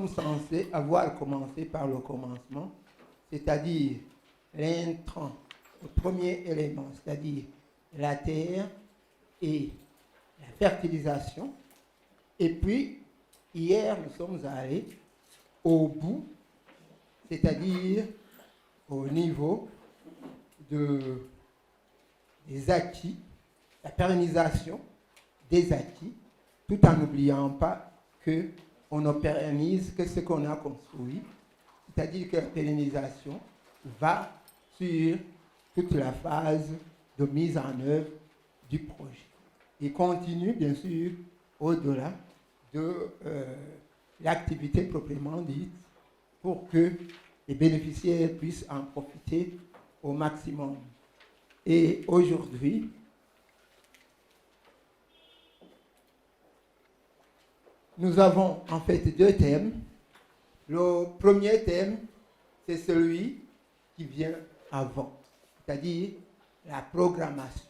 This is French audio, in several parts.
sommes censés avoir commencé par le commencement, c'est-à-dire l'intrant, le premier élément, c'est-à-dire la terre et la fertilisation. Et puis, hier, nous sommes allés au bout, c'est-à-dire au niveau des acquis, la pérennisation des acquis, tout en n'oubliant pas qu'on ne pérennise que ce qu'on a construit, c'est-à-dire que la pérennisation va sur toute la phase de mise en œuvre du projet. Et continue, bien sûr, au-delà de l'activité proprement dite, pour que les bénéficiaires puissent en profiter au maximum. Et aujourd'hui, nous avons en fait deux thèmes. Le premier thème, c'est celui qui vient avant, c'est-à-dire la programmation.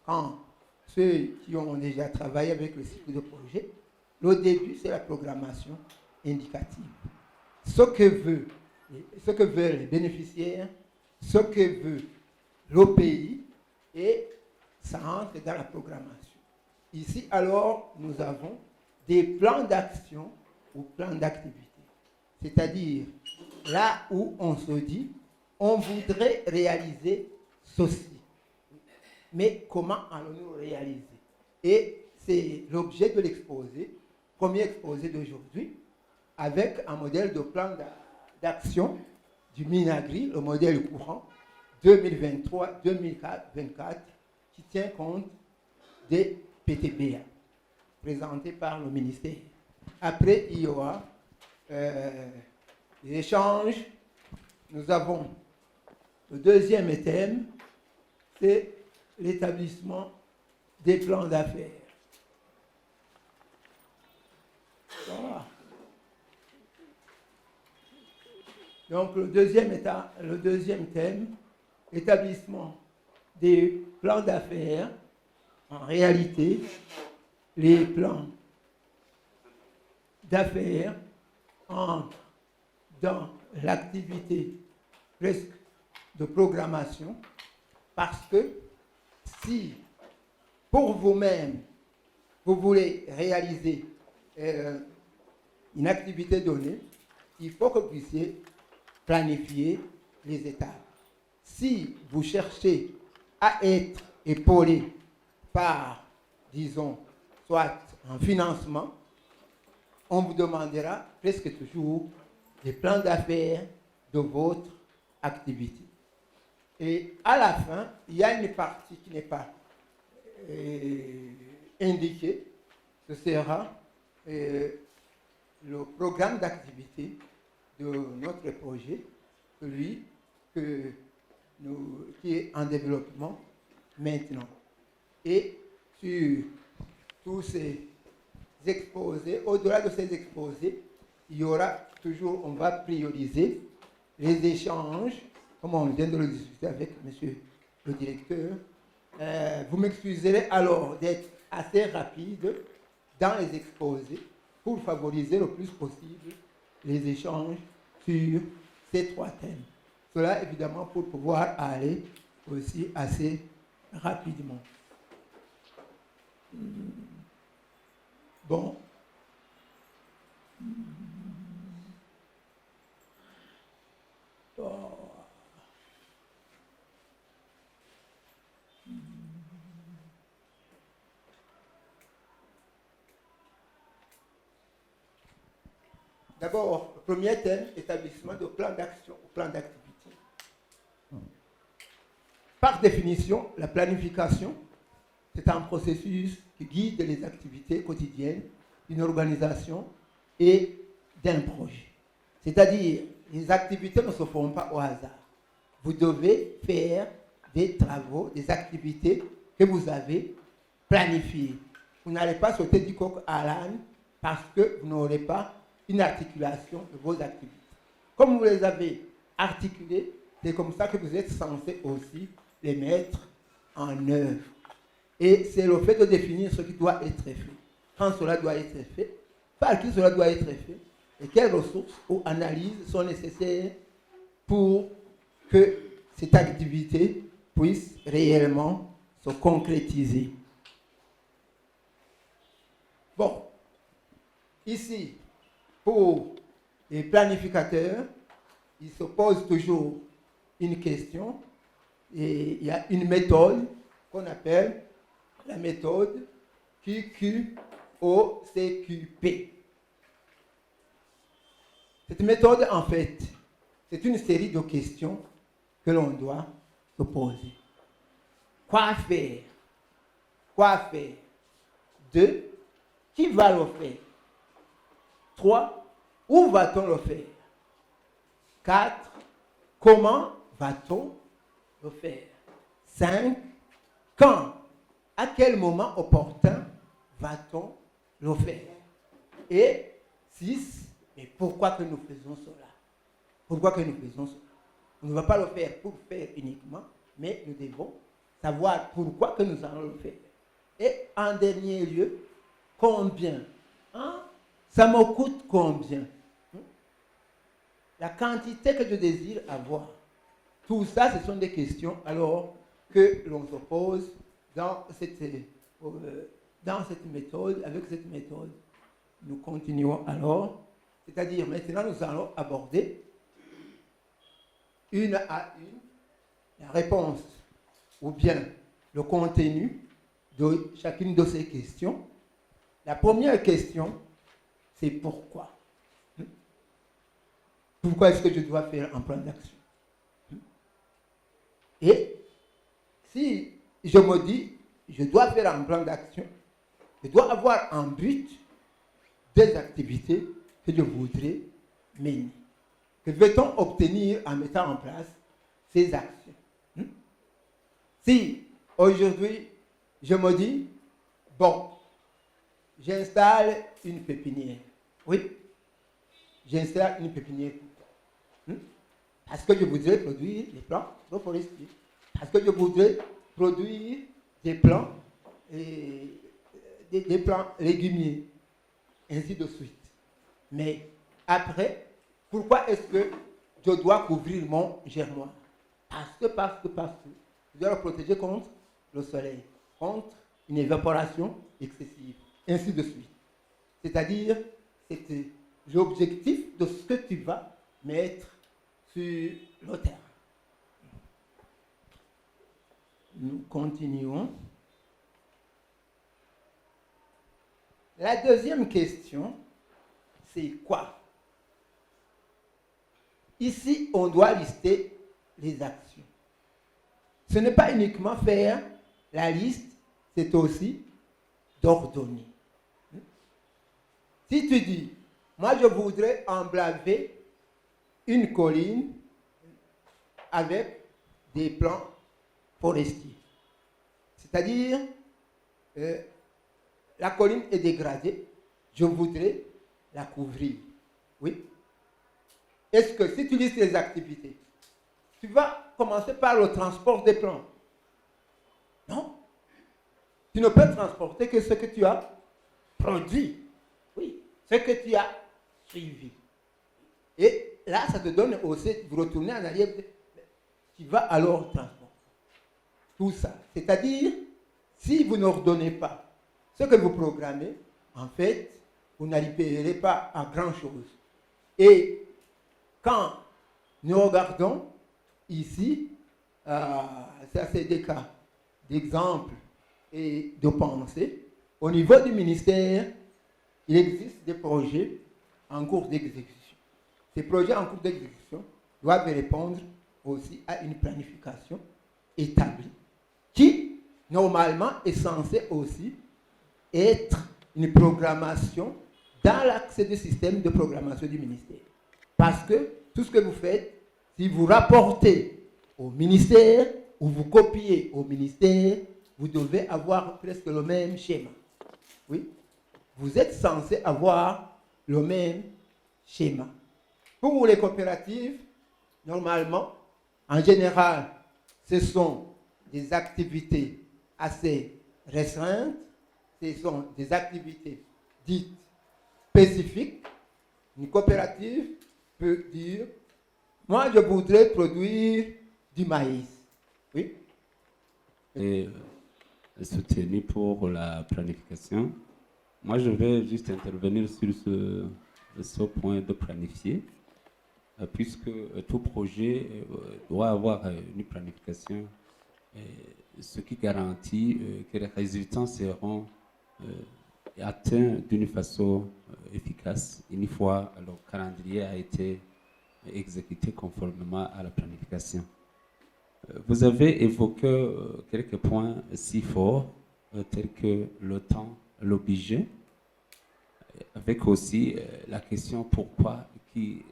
Quand ceux qui ont déjà travaillé avec le cycle de projet, le début, c'est la programmation indicative. Ce que veulent les bénéficiaires, ce que veut l'OPI, et ça entre dans la programmation. Ici, alors, nous avons des plans d'action ou plans d'activité. C'est-à-dire, là où on se dit, on voudrait réaliser ceci. Mais comment allons-nous réaliser? Et c'est l'objet de l'exposé, premier exposé d'aujourd'hui, avec un modèle de plan d'action du Minagri, le modèle courant 2023-2024, qui tient compte des PTBA présentés par le ministère. Après, il y aura des échanges. Nous avons le deuxième thème, c'est l'établissement des plans d'affaires. Voilà. Donc le deuxième thème, établissement des plans d'affaires. En réalité, les plans d'affaires entrent dans l'activité presque de programmation, parce que si pour vous-même, vous voulez réaliser une activité donnée, il faut que vous puissiez planifier les étapes. Si vous cherchez à être épaulé par, disons, soit un financement, on vous demandera presque toujours des plans d'affaires de votre activité. Et à la fin, il y a une partie qui n'est pas indiquée. Ce sera le programme d'activité de notre projet, celui qui est en développement maintenant. Et sur tous ces exposés, au-delà de ces exposés, il y aura toujours, on va prioriser les échanges, comme on vient de le discuter avec monsieur le directeur. Vous m'excuserez alors d'être assez rapide dans les exposés pour favoriser le plus possible les échanges sur ces trois thèmes. Cela, évidemment, pour pouvoir aller aussi assez rapidement. Bon. Oh. D'abord, le premier thème, établissement de plan d'action ou plan d'activité. Par définition, la planification, c'est un processus qui guide les activités quotidiennes d'une organisation et d'un projet. C'est-à-dire, les activités ne se font pas au hasard. Vous devez faire des travaux, des activités que vous avez planifiées. Vous n'allez pas sauter du coq à l'âne parce que vous n'aurez pas une articulation de vos activités. Comme vous les avez articulées, c'est comme ça que vous êtes censé aussi les mettre en œuvre. Et c'est le fait de définir ce qui doit être fait. Quand cela doit être fait, par qui cela doit être fait, et quelles ressources ou analyses sont nécessaires pour que cette activité puisse réellement se concrétiser. Bon, ici, pour les planificateurs, ils se posent toujours une question et il y a une méthode qu'on appelle la méthode QQOCQP. Cette méthode, en fait, c'est une série de questions que l'on doit se poser. Quoi faire? Quoi faire? 2. Qui va le faire? 3. Où va-t-on le faire? 4. Comment va-t-on le faire? 5. Quand? À quel moment opportun va-t-on le faire? Et 6. Mais pourquoi que nous faisons cela? Pourquoi que nous faisons cela? On ne va pas le faire pour faire uniquement, mais nous devons savoir pourquoi que nous allons le faire. Et en dernier lieu, combien? Ça me coûte combien? La quantité que je désire avoir. Tout ça, ce sont des questions alors que l'on se pose dans cette méthode. Avec cette méthode, nous continuons alors. C'est-à-dire, maintenant, nous allons aborder une à une la réponse ou bien le contenu de chacune de ces questions. La première question, c'est pourquoi. Pourquoi est-ce que je dois faire un plan d'action? Et si je me dis, je dois faire un plan d'action, je dois avoir un but des activités que je voudrais mener. Que veut-on obtenir en mettant en place ces actions? Si aujourd'hui, je me dis, bon, j'installe une pépinière. Oui, j'installe une pépinière. Parce que je voudrais produire des plantes forestiers. Parce que je voudrais produire des plants, des plants légumiers, ainsi de suite. Mais après, pourquoi est-ce que je dois couvrir mon germoir? Parce que je dois le protéger contre le soleil, contre une évaporation excessive, ainsi de suite. C'est-à-dire, c'est l'objectif de ce que tu vas mettre sur le terrain. Nous continuons. La deuxième question, c'est quoi? Ici, on doit lister les actions. Ce n'est pas uniquement faire la liste, c'est aussi d'ordonner. Si tu dis, moi je voudrais emblaver une colline avec des plants forestiers. C'est-à-dire, la colline est dégradée, je voudrais la couvrir. Oui. Est-ce que si tu listes les activités, tu vas commencer par le transport des plants? Non. Tu ne peux transporter que ce que tu as produit. Oui. Ce que tu as suivi. Et là, ça te donne aussi, vous retournez en arrière, tu vas alors transporter tout ça. C'est-à-dire, si vous n'ordonnez pas ce que vous programmez, en fait, vous n'arriverez pas à grand-chose. Et quand nous regardons ici, ça c'est des cas d'exemple et de pensée, au niveau du ministère, il existe des projets en cours d'exécution. Ces projets en cours d'exécution doivent répondre aussi à une planification établie qui, normalement, est censée aussi être une programmation dans l'axe du système de programmation du ministère. Parce que tout ce que vous faites, si vous rapportez au ministère ou vous copiez au ministère, vous devez avoir presque le même schéma. Oui, vous êtes censé avoir le même schéma. Pour les coopératives, normalement, en général, ce sont des activités assez restreintes, ce sont des activités dites spécifiques Une coopérative peut dire, moi je voudrais produire du maïs. Oui. Et soutenu pour la planification. Moi, je vais juste intervenir sur ce point de planifier, puisque tout projet doit avoir une planification, ce qui garantit que les résultats seront atteints d'une façon efficace une fois le calendrier a été exécuté conformément à la planification. Vous avez évoqué quelques points si forts, tels que le temps, le budget, avec aussi la question pourquoi qui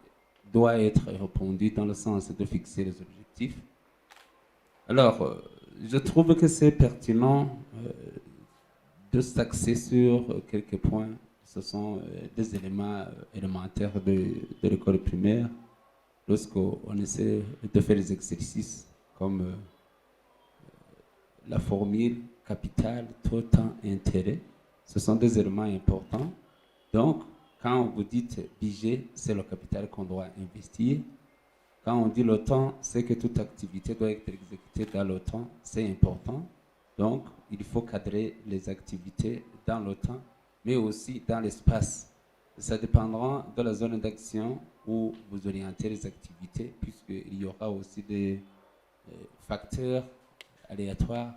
doit être répondue dans le sens de fixer les objectifs. Alors, je trouve que c'est pertinent de s'axer sur quelques points. Ce sont des éléments élémentaires de l'école primaire. Lorsqu'on essaie de faire des exercices comme la formule capital, taux, temps, intérêt, ce sont des éléments importants. Donc, quand vous dites budget, c'est le capital qu'on doit investir. Quand on dit le temps, c'est que toute activité doit être exécutée dans le temps, c'est important. Donc, il faut cadrer les activités dans le temps, mais aussi dans l'espace. Ça dépendra de la zone d'action où vous orientez les activités, puisqu'il y aura aussi des facteurs aléatoires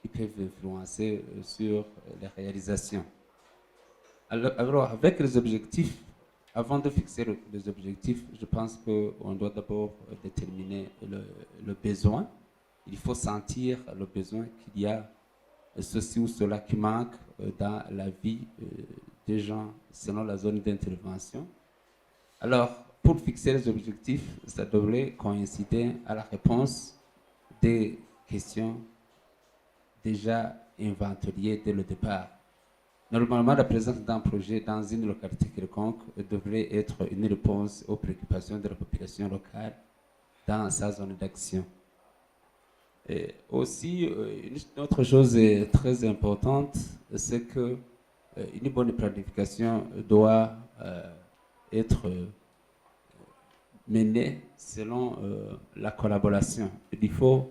qui peuvent influencer sur les réalisations. Alors, avec les objectifs, avant de fixer les objectifs, je pense qu'on doit d'abord déterminer le besoin. Il faut sentir le besoin qu'il y a ceci ou cela qui manque dans la vie des gens selon la zone d'intervention. Alors, pour fixer les objectifs, ça devrait coïncider à la réponse des questions déjà inventoriées dès le départ. Normalement, la présence d'un projet dans une localité quelconque devrait être une réponse aux préoccupations de la population locale dans sa zone d'action. Et aussi, une autre chose très importante, c'est que une bonne planification doit être menée selon la collaboration. Il faut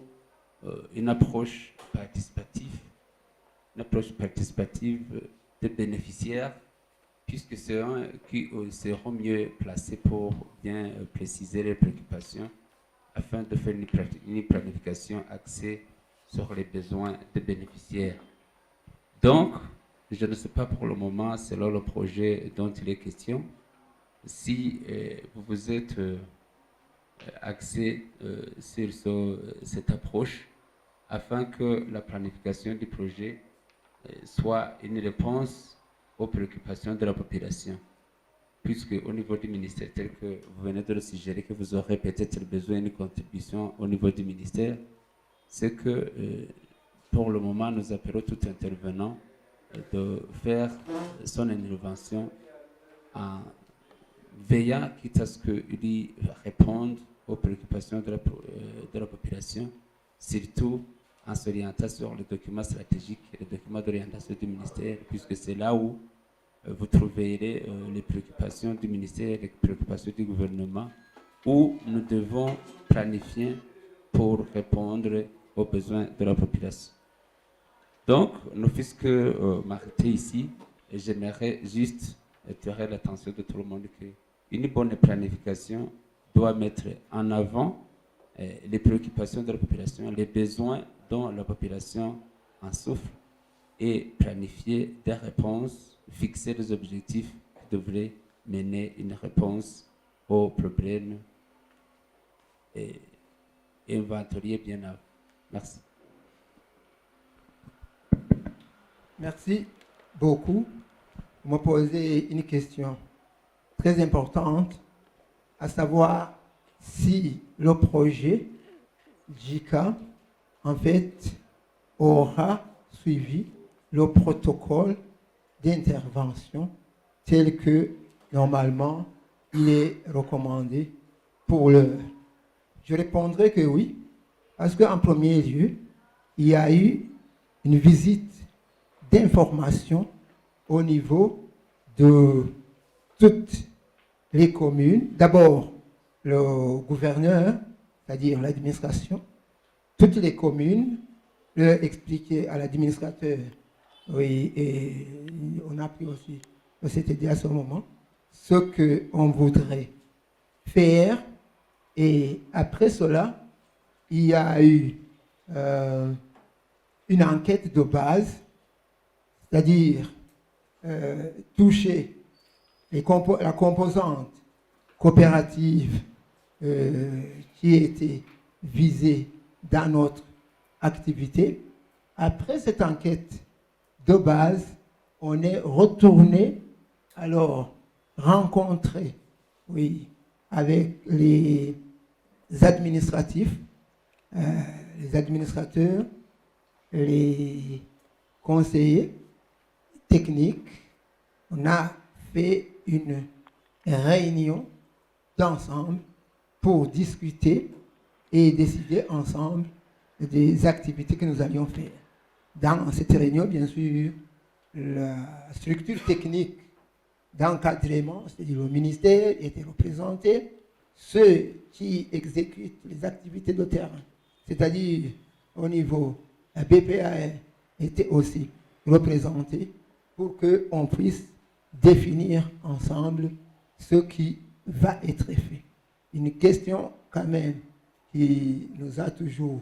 une approche participative des bénéficiaires, puisque c'est eux qui seront mieux placés pour bien préciser les préoccupations afin de faire une planification axée sur les besoins des bénéficiaires. Donc, je ne sais pas pour le moment, selon le projet dont il est question, si vous vous êtes axé sur cette approche afin que la planification du projet soit une réponse aux préoccupations de la population. Puisque au niveau du ministère, tel que vous venez de le suggérer, que vous aurez peut-être besoin d'une contribution au niveau du ministère, c'est que pour le moment, nous appelons tout intervenant de faire son intervention en veillant, quitte à ce qu'il réponde aux préoccupations de la population, surtout en s'orientant sur les documents stratégiques et les documents d'orientation du ministère, puisque c'est là où vous trouverez les préoccupations du ministère, les préoccupations du gouvernement, où nous devons planifier pour répondre aux besoins de la population. Donc, nous puisque m'arrêter ici, j'aimerais juste attirer l'attention de tout le monde qu'une bonne planification doit mettre en avant les préoccupations de la population, les besoins dont la population en souffre, et planifier des réponses, fixer des objectifs qui devraient mener une réponse aux problèmes et inventorier bien avant. Merci. Merci beaucoup. Vous me posez une question très importante, à savoir si le projet JICA, en fait, aura suivi le protocole d'intervention tel que, normalement, il est recommandé pour l'heure. Je répondrai que oui, parce qu'en premier lieu, il y a eu une visite d'information au niveau de toutes les communes, d'abord le gouverneur, c'est-à-dire l'administration, toutes les communes, leur expliquer à l'administrateur, oui, et on a pris aussi, on s'était dit à ce moment, ce qu'on voudrait faire. Et après cela, il y a eu une enquête de base, c'est-à-dire toucher la composante coopérative qui était visée dans notre activité. Après cette enquête de base, on est retourné alors rencontrer, oui, avec les administratifs, les administrateurs, les conseillers techniques. On a fait une réunion d'ensemble pour discuter et décider ensemble des activités que nous allions faire. Dans cette réunion, bien sûr, la structure technique d'encadrement, c'est-à-dire le ministère, était représenté. Ceux qui exécutent les activités de terrain, c'est-à-dire au niveau la BPAR, étaient aussi représentés pour qu'on puisse définir ensemble ce qui va être fait. Une question quand même qui nous a toujours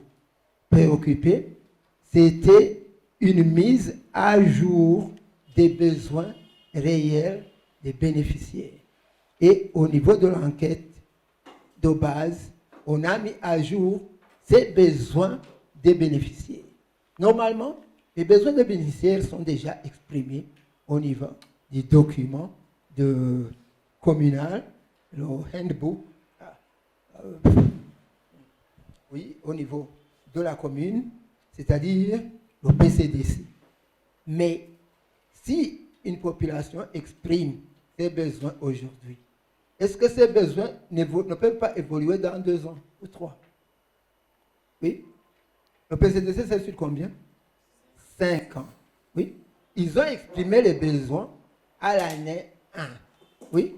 préoccupés, c'était une mise à jour des besoins réels des bénéficiaires. Et au niveau de l'enquête de base, on a mis à jour ces besoins des bénéficiaires. Normalement, les besoins des bénéficiaires sont déjà exprimés au niveau des documents communal, le handbook, oui, au niveau de la commune, c'est-à-dire le PCDC. Mais si une population exprime ses besoins aujourd'hui, est-ce que ces besoins ne peuvent pas évoluer dans 2 ans ou 3? Oui. Le PCDC, c'est sur combien? 5 ans. Oui. Ils ont exprimé les besoins à l'année 1. Oui.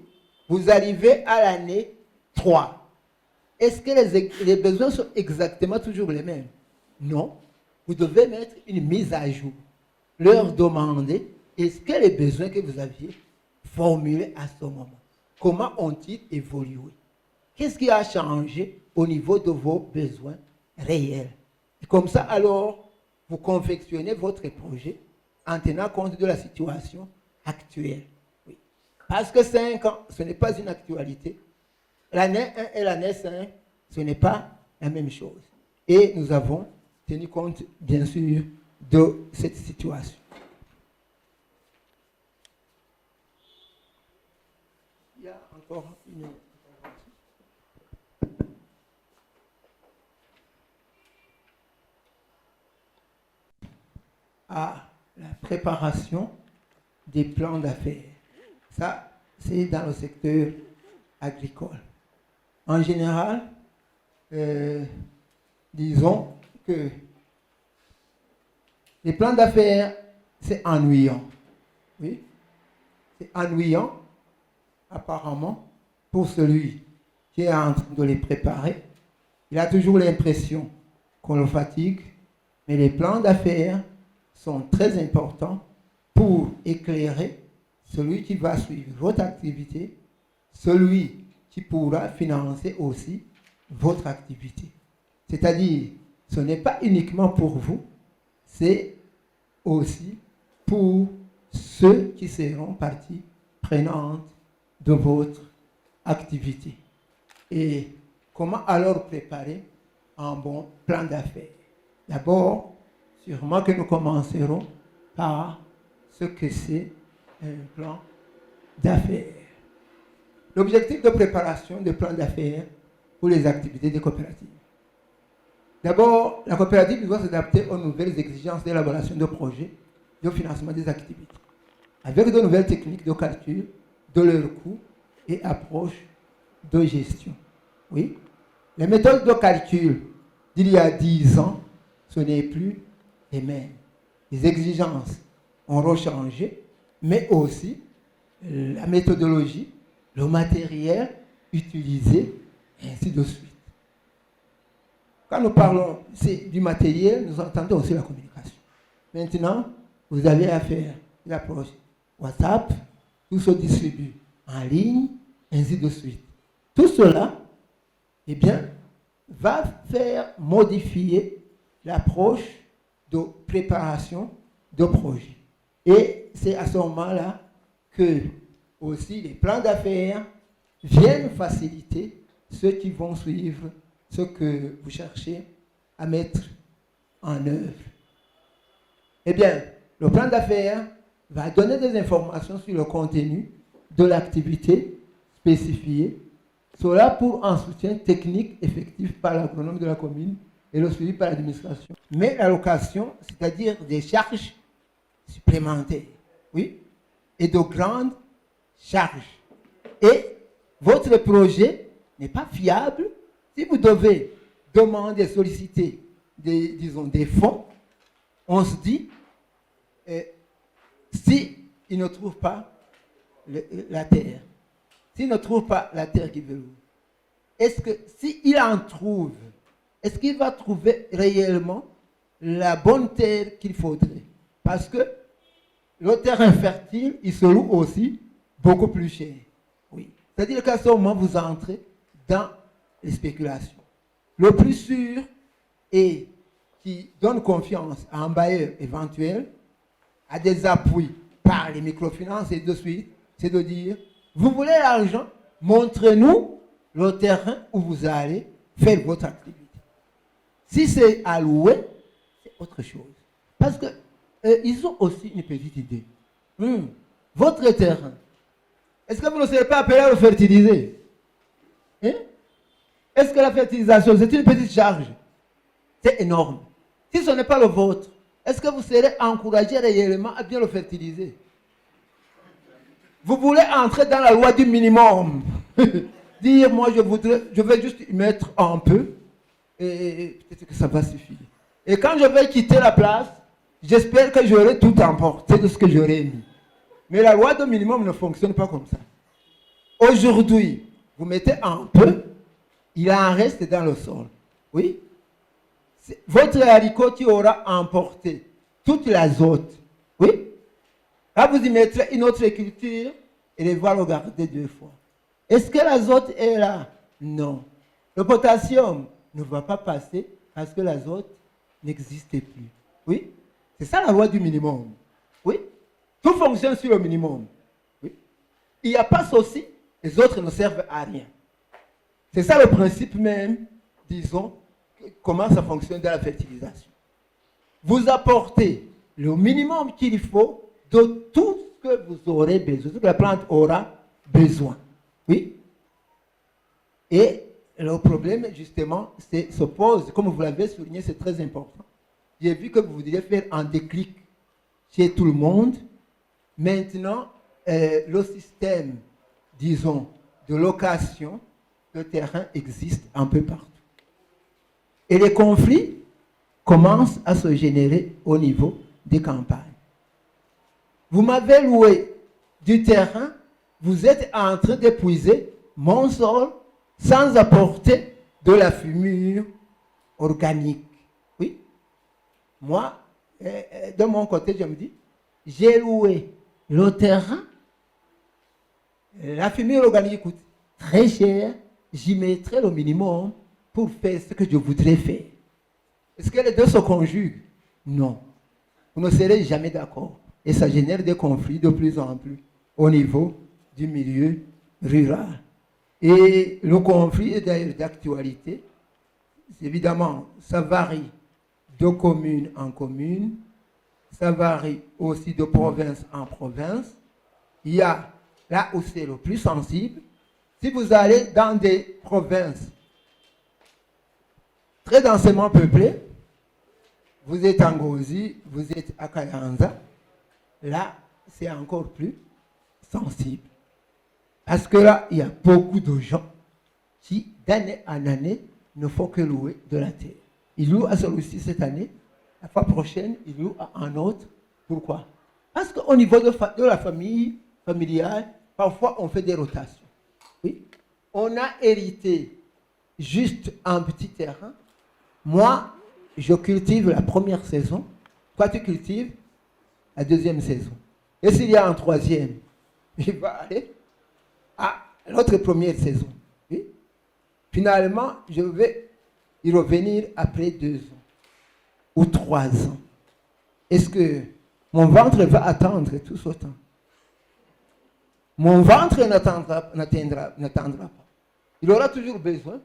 Vous arrivez à l'année 3. Est-ce que les besoins sont exactement toujours les mêmes? Non. Vous devez mettre une mise à jour. Leur demander, est-ce que les besoins que vous aviez formulés à ce moment, comment ont-ils évolué? Qu'est-ce qui a changé au niveau de vos besoins réels? Et comme ça, alors, vous confectionnez votre projet en tenant compte de la situation actuelle. Oui. Parce que 5 ans, ce n'est pas une actualité. L'année 1 et l'année 5, ce n'est pas la même chose. Et nous avons tenu compte, bien sûr, de cette situation. Il y a encore une... à la préparation des plans d'affaires. Ça, c'est dans le secteur agricole. En général, disons que les plans d'affaires, c'est ennuyant. Oui, c'est ennuyant, apparemment, pour celui qui est en train de les préparer. Il a toujours l'impression qu'on le fatigue, mais les plans d'affaires sont très importants pour éclairer celui qui va suivre votre activité, celui qui pourra financer aussi votre activité. C'est-à-dire, ce n'est pas uniquement pour vous, c'est aussi pour ceux qui seront partie prenante de votre activité. Et comment alors préparer un bon plan d'affaires? D'abord, sûrement que nous commencerons par ce que c'est un plan d'affaires. L'objectif de préparation de plan d'affaires pour les activités des coopératives. D'abord, la coopérative doit s'adapter aux nouvelles exigences d'élaboration de projets de financement des activités, avec de nouvelles techniques de calcul de leurs coûts et approches de gestion. Oui, les méthodes de calcul d'il y a 10 ans, ce n'est plus les mêmes. Les exigences ont rechangé, mais aussi la méthodologie, le matériel utilisé, et ainsi de suite. Quand nous parlons du matériel, nous entendons aussi la communication. Maintenant, vous avez à faire l'approche WhatsApp, tout se distribue en ligne, ainsi de suite. Tout cela, eh bien, va faire modifier l'approche de préparation de projet. Et c'est à ce moment-là que aussi les plans d'affaires viennent faciliter ceux qui vont suivre ce que vous cherchez à mettre en œuvre. Eh bien, le plan d'affaires va donner des informations sur le contenu de l'activité spécifiée, cela pour un soutien technique effectif par l'agronome de la commune et le suivi par l'administration. Mais l'allocation, c'est-à-dire des charges supplémentaires, oui, et de grandes charges. Et votre projet n'est pas fiable si vous devez demander, solliciter des fonds. On se dit, si il ne trouve pas la terre, s'il ne trouve pas la terre qu'il veut, est-ce que s'il en trouve, est-ce qu'il va trouver réellement la bonne terre qu'il faudrait? Parce que le terrain fertile, il se loue aussi beaucoup plus cher. Oui. C'est-à-dire qu'à ce moment, vous entrez dans les spéculations. Le plus sûr et qui donne confiance à un bailleur éventuel, à des appuis par les microfinances et de suite, c'est de dire, vous voulez l'argent, montrez-nous le terrain où vous allez faire votre activité. Si c'est alloué, c'est autre chose. Parce que ils ont aussi une petite idée. Votre terrain, est-ce que vous ne serez pas appelé à le fertiliser? Hein? Est-ce que la fertilisation, c'est une petite charge? C'est énorme. Si ce n'est pas le vôtre, est-ce que vous serez encouragé réellement à bien le fertiliser? Vous voulez entrer dans la loi du minimum. Dire, moi, je vais juste y mettre un peu, et peut-être que ça va suffire. Et quand je vais quitter la place, j'espère que j'aurai tout emporté de ce que j'aurais mis. Mais la loi du minimum ne fonctionne pas comme ça. Aujourd'hui, vous mettez un peu, il en reste dans le sol. Oui? C'est votre haricot qui aura emporté toute l'azote. Oui? Là, vous y mettrez une autre culture et les voir le garder 2 fois. Est-ce que l'azote est là? Non. Le potassium ne va pas passer parce que l'azote n'existe plus. Oui? C'est ça la loi du minimum. Oui? Tout fonctionne sur le minimum. Oui? Il n'y a pas ceci, les autres ne servent à rien. C'est ça le principe même, disons, comment ça fonctionne dans la fertilisation. Vous apportez le minimum qu'il faut de tout ce que vous aurez besoin, tout ce que la plante aura besoin. Oui? Et le problème, justement, se pose, comme vous l'avez souligné, c'est très important. J'ai vu que vous voudriez faire un déclic chez tout le monde. Maintenant, le système, disons, de location de terrain existe un peu partout. Et les conflits commencent à se générer au niveau des campagnes. Vous m'avez loué du terrain, vous êtes en train d'épuiser mon sol sans apporter de la fumure organique. Oui. Moi, de mon côté, je me dis, j'ai loué le terrain, la fumure organique coûte très cher, j'y mettrai le minimum pour faire ce que je voudrais faire. Est-ce que les deux se conjuguent? Non. Vous ne serez jamais d'accord. Et ça génère des conflits de plus en plus au niveau du milieu rural. Et le conflit est d'ailleurs d'actualité. Évidemment, ça varie de commune en commune. Ça varie aussi de province en province. Il y a là où c'est le plus sensible. Si vous allez dans des provinces très densément peuplées, vous êtes en Gozi, vous êtes à Kayanza, là, c'est encore plus sensible. Parce que là, il y a beaucoup de gens qui, d'année en année, ne font que louer de la terre. Ils louent à celui-ci cette année, la fois prochaine, ils louent à un autre. Pourquoi? Parce qu'au niveau de la famille familiale, parfois on fait des rotations. Oui. On a hérité juste un petit terrain. Moi, je cultive la première saison. Toi, tu cultives la deuxième saison. Et s'il y a un troisième, il va aller à l'autre première saison. Oui. Finalement, je vais y revenir après 2 ans ou 3 ans. Est-ce que mon ventre va attendre tout ce temps? Mon ventre n'attendra pas. Il aura toujours besoin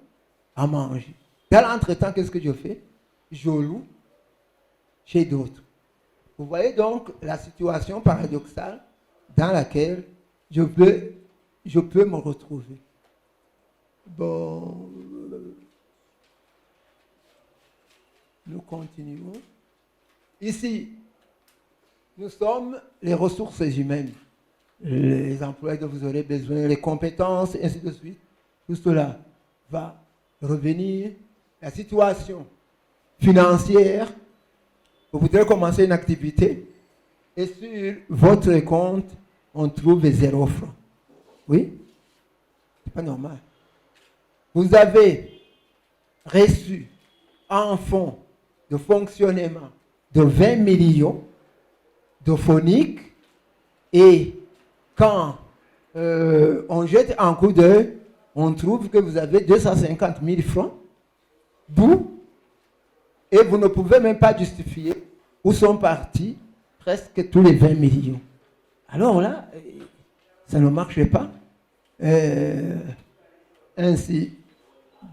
à manger. Dans l'entretemps, qu'est-ce que je fais? Je loue chez d'autres. Vous voyez donc la situation paradoxale dans laquelle je peux me retrouver. Bon, nous continuons. Ici, nous sommes les ressources humaines, les emplois dont vous aurez besoin, les compétences, et ainsi de suite. Tout cela va revenir. La situation financière, vous voudrez commencer une activité et sur votre compte, on trouve 0 francs. Oui? C'est pas normal. Vous avez reçu un fonds de fonctionnement de 20 millions de phoniques et quand on jette un coup d'œil, on trouve que vous avez 250 000 francs d'où et vous ne pouvez même pas justifier où sont partis presque tous les 20 millions. Alors là, ça ne marche pas. Ainsi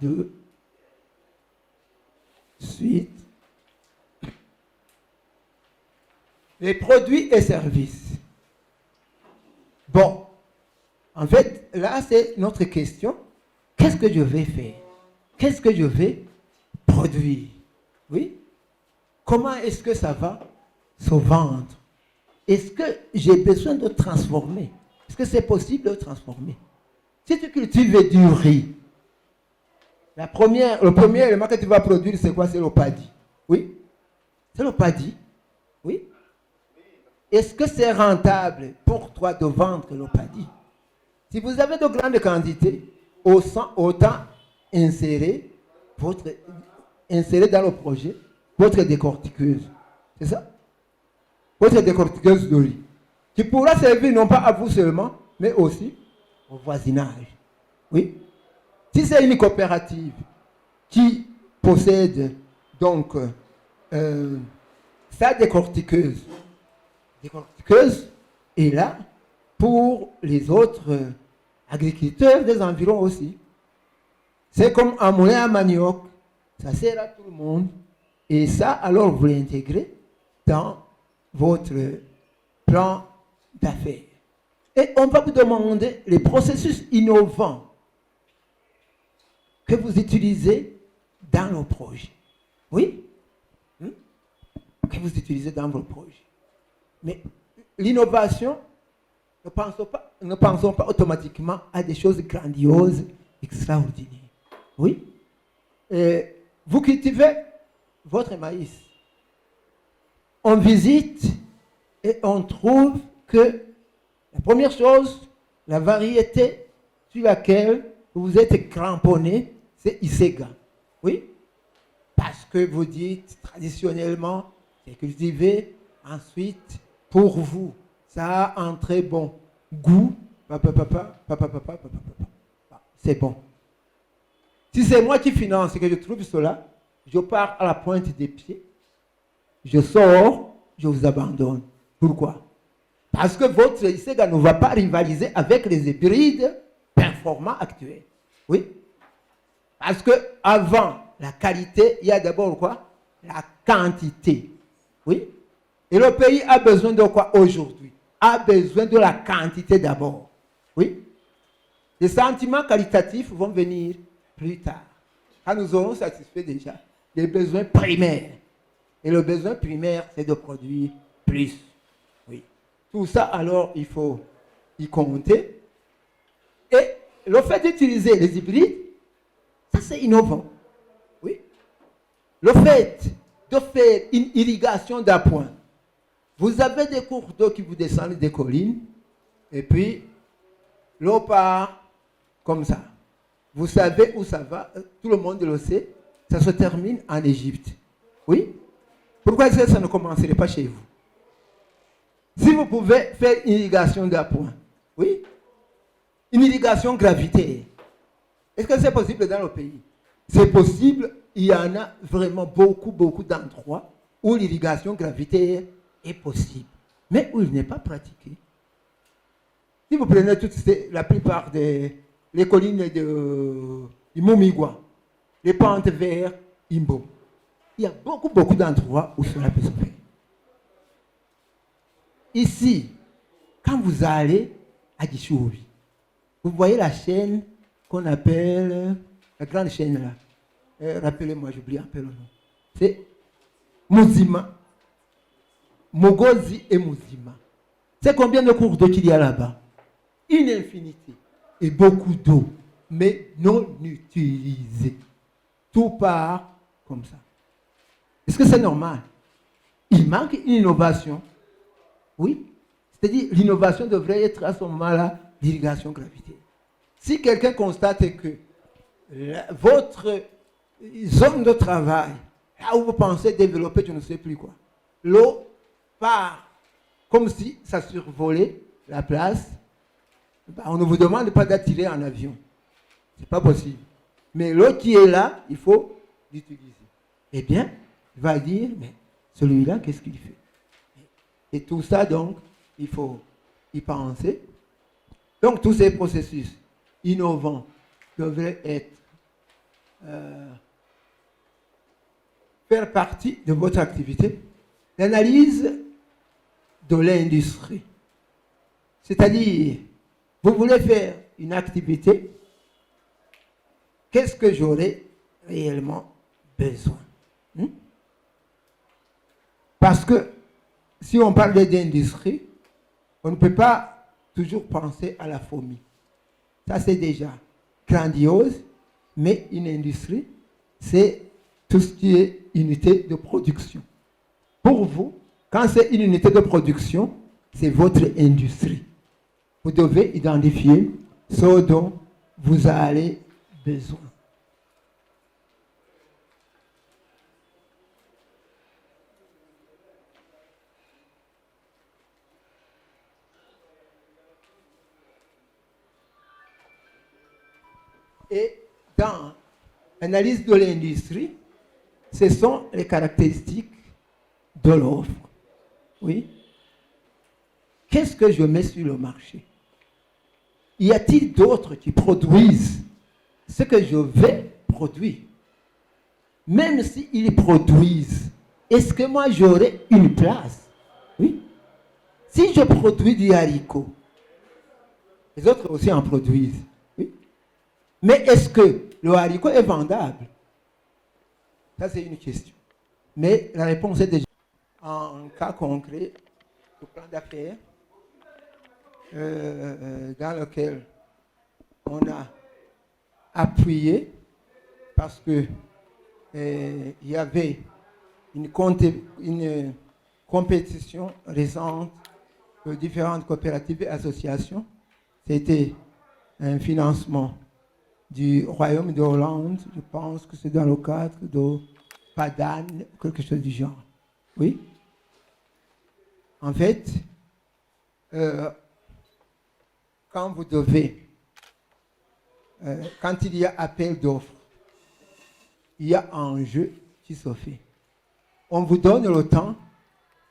de suite. Les produits et services. Bon, en fait, là, c'est notre question. Qu'est-ce que je vais faire? Qu'est-ce que je vais produire? Oui? Comment est-ce que ça va se vendre? Est-ce que j'ai besoin de transformer? Est-ce que c'est possible de transformer? Si tu cultives du riz, le premier élément que tu vas produire, c'est quoi? C'est le paddy. Oui? C'est le paddy. Oui? Est-ce que c'est rentable pour toi de vendre le paddy? Si vous avez de grandes quantités, autant insérer dans le projet votre décortiqueuse. C'est ça? Votre décortiqueuse de riz. Qui pourra servir non pas à vous seulement, mais aussi au voisinage. Oui? Si c'est une coopérative qui possède donc sa décortiqueuse est là pour les autres agriculteurs des environs aussi. C'est comme un moulin à manioc, ça sert à tout le monde. Et ça, alors, vous l'intégrez dans votre plan d'affaires. Et on va vous demander les processus innovants que vous utilisez dans nos projets. Oui? Que vous utilisez dans vos projets. Mais l'innovation, ne pensons pas automatiquement à des choses grandioses, extraordinaires. Oui? Et vous cultivez votre maïs. On visite et on trouve que la première chose, la variété sur laquelle vous êtes cramponné, c'est Isega. Oui? Parce que vous dites traditionnellement, c'est cultivé, ensuite, pour vous, ça a un très bon goût. C'est bon. Si c'est moi qui finance et que je trouve cela, je pars à la pointe des pieds, je sors, je vous abandonne. Pourquoi? Parce que votre Isega ne va pas rivaliser avec les hybrides performants actuels. Oui? Parce que avant la qualité, il y a d'abord quoi? La quantité. Oui? Et le pays a besoin de quoi aujourd'hui? A besoin de la quantité d'abord. Oui? Les sentiments qualitatifs vont venir plus tard. Quand nous aurons satisfait déjà les besoins primaires. Et le besoin primaire, c'est de produire plus. Oui. Tout ça, alors, il faut y compter. Et le fait d'utiliser les hybrides, ça c'est innovant. Oui. Le fait de faire une irrigation d'appoint. Vous avez des cours d'eau qui vous descendent des collines, et puis l'eau part comme ça. Vous savez où ça va, tout le monde le sait, ça se termine en Égypte. Oui? Pourquoi est-ce que ça ne commencerait pas chez vous? Si vous pouvez faire une irrigation d'appoint, oui? Une irrigation gravitaire, est-ce que c'est possible dans le pays? C'est possible, il y en a vraiment beaucoup d'endroits où l'irrigation gravitaire est possible, mais où il n'est pas pratiqué. Si vous prenez la plupart des collines du Momigua, les pentes vers Imbo, il y a beaucoup d'endroits où cela peut se faire. Ici, quand vous allez à Gishoubi, vous voyez la chaîne qu'on appelle, la grande chaîne là. Rappelez-moi, j'oublie un peu le nom. C'est Muzima. Mogozi et Muzima. C'est combien de cours d'eau qu'il y a là-bas? Une infinité. Et beaucoup d'eau, mais non utilisée. Tout part comme ça. Est-ce que c'est normal? Il manque une innovation. Oui. C'est-à-dire, l'innovation devrait être à ce moment-là l'irrigation gravitaire. Si quelqu'un constate que votre zone de travail, là où vous pensez développer, je ne sais plus quoi, l'eau part comme si ça survolait la place, on ne vous demande pas d'attirer en avion. Ce n'est pas possible. Mais l'eau qui est là, il faut l'utiliser. Eh bien, il va dire, mais celui-là, qu'est-ce qu'il fait? Et tout ça, donc, il faut y penser. Donc, tous ces processus innovants devraient être faire partie de votre activité. L'analyse de l'industrie. C'est-à-dire, vous voulez faire une activité, qu'est-ce que j'aurais réellement besoin? Parce que si on parle d'industrie, on ne peut pas toujours penser à la fourmi. Ça, c'est déjà grandiose, mais une industrie, c'est tout ce qui est unité de production. Pour vous, quand c'est une unité de production, c'est votre industrie. Vous devez identifier ce dont vous avez besoin. Et dans l'analyse de l'industrie, ce sont les caractéristiques de l'offre. Oui. Qu'est-ce que je mets sur le marché? Y a-t-il d'autres qui produisent ce que je vais produire? Même s'ils produisent, est-ce que moi j'aurai une place? Oui. Si je produis du haricot, les autres aussi en produisent. Oui. Mais est-ce que le haricot est vendable? Ça, c'est une question. Mais la réponse est déjà en cas concret, le plan d'affaires dans lequel on a appuyé parce que il y avait une compétition récente de différentes coopératives et associations. C'était un financement du Royaume de Hollande, je pense que c'est dans le cadre de PADAN, quelque chose du genre. Oui. En fait, quand vous devez, quand il y a appel d'offres, il y a un jeu qui se fait. On vous donne le temps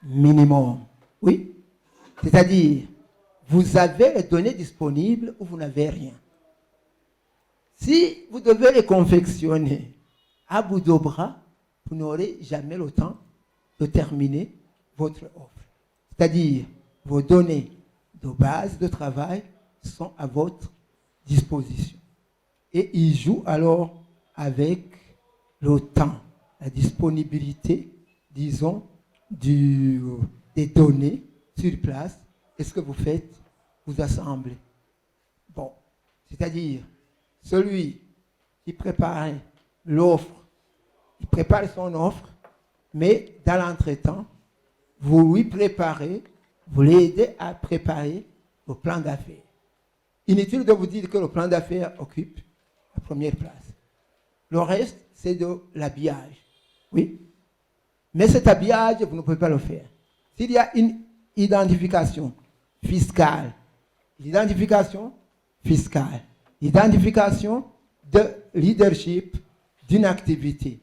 minimum. Oui. C'est-à-dire, vous avez les données disponibles ou vous n'avez rien. Si vous devez les confectionner à bout de bras, vous n'aurez jamais le temps de terminer votre offre. C'est-à-dire, vos données de base de travail sont à votre disposition. Et ils jouent alors avec le temps, la disponibilité, disons, des données sur place. Et ce que vous faites, vous assemblez. Bon, c'est-à-dire, celui qui prépare l'offre, il prépare son offre, mais dans l'entretemps, vous lui préparez, vous l'aidez à préparer le plan d'affaires. inutile de vous dire que le plan d'affaires occupe la première place. Le reste, c'est de l'habillage. Oui. Mais cet habillage, vous ne pouvez pas le faire. S'il y a une identification fiscale, l'identification fiscale, l'identification de leadership d'une activité.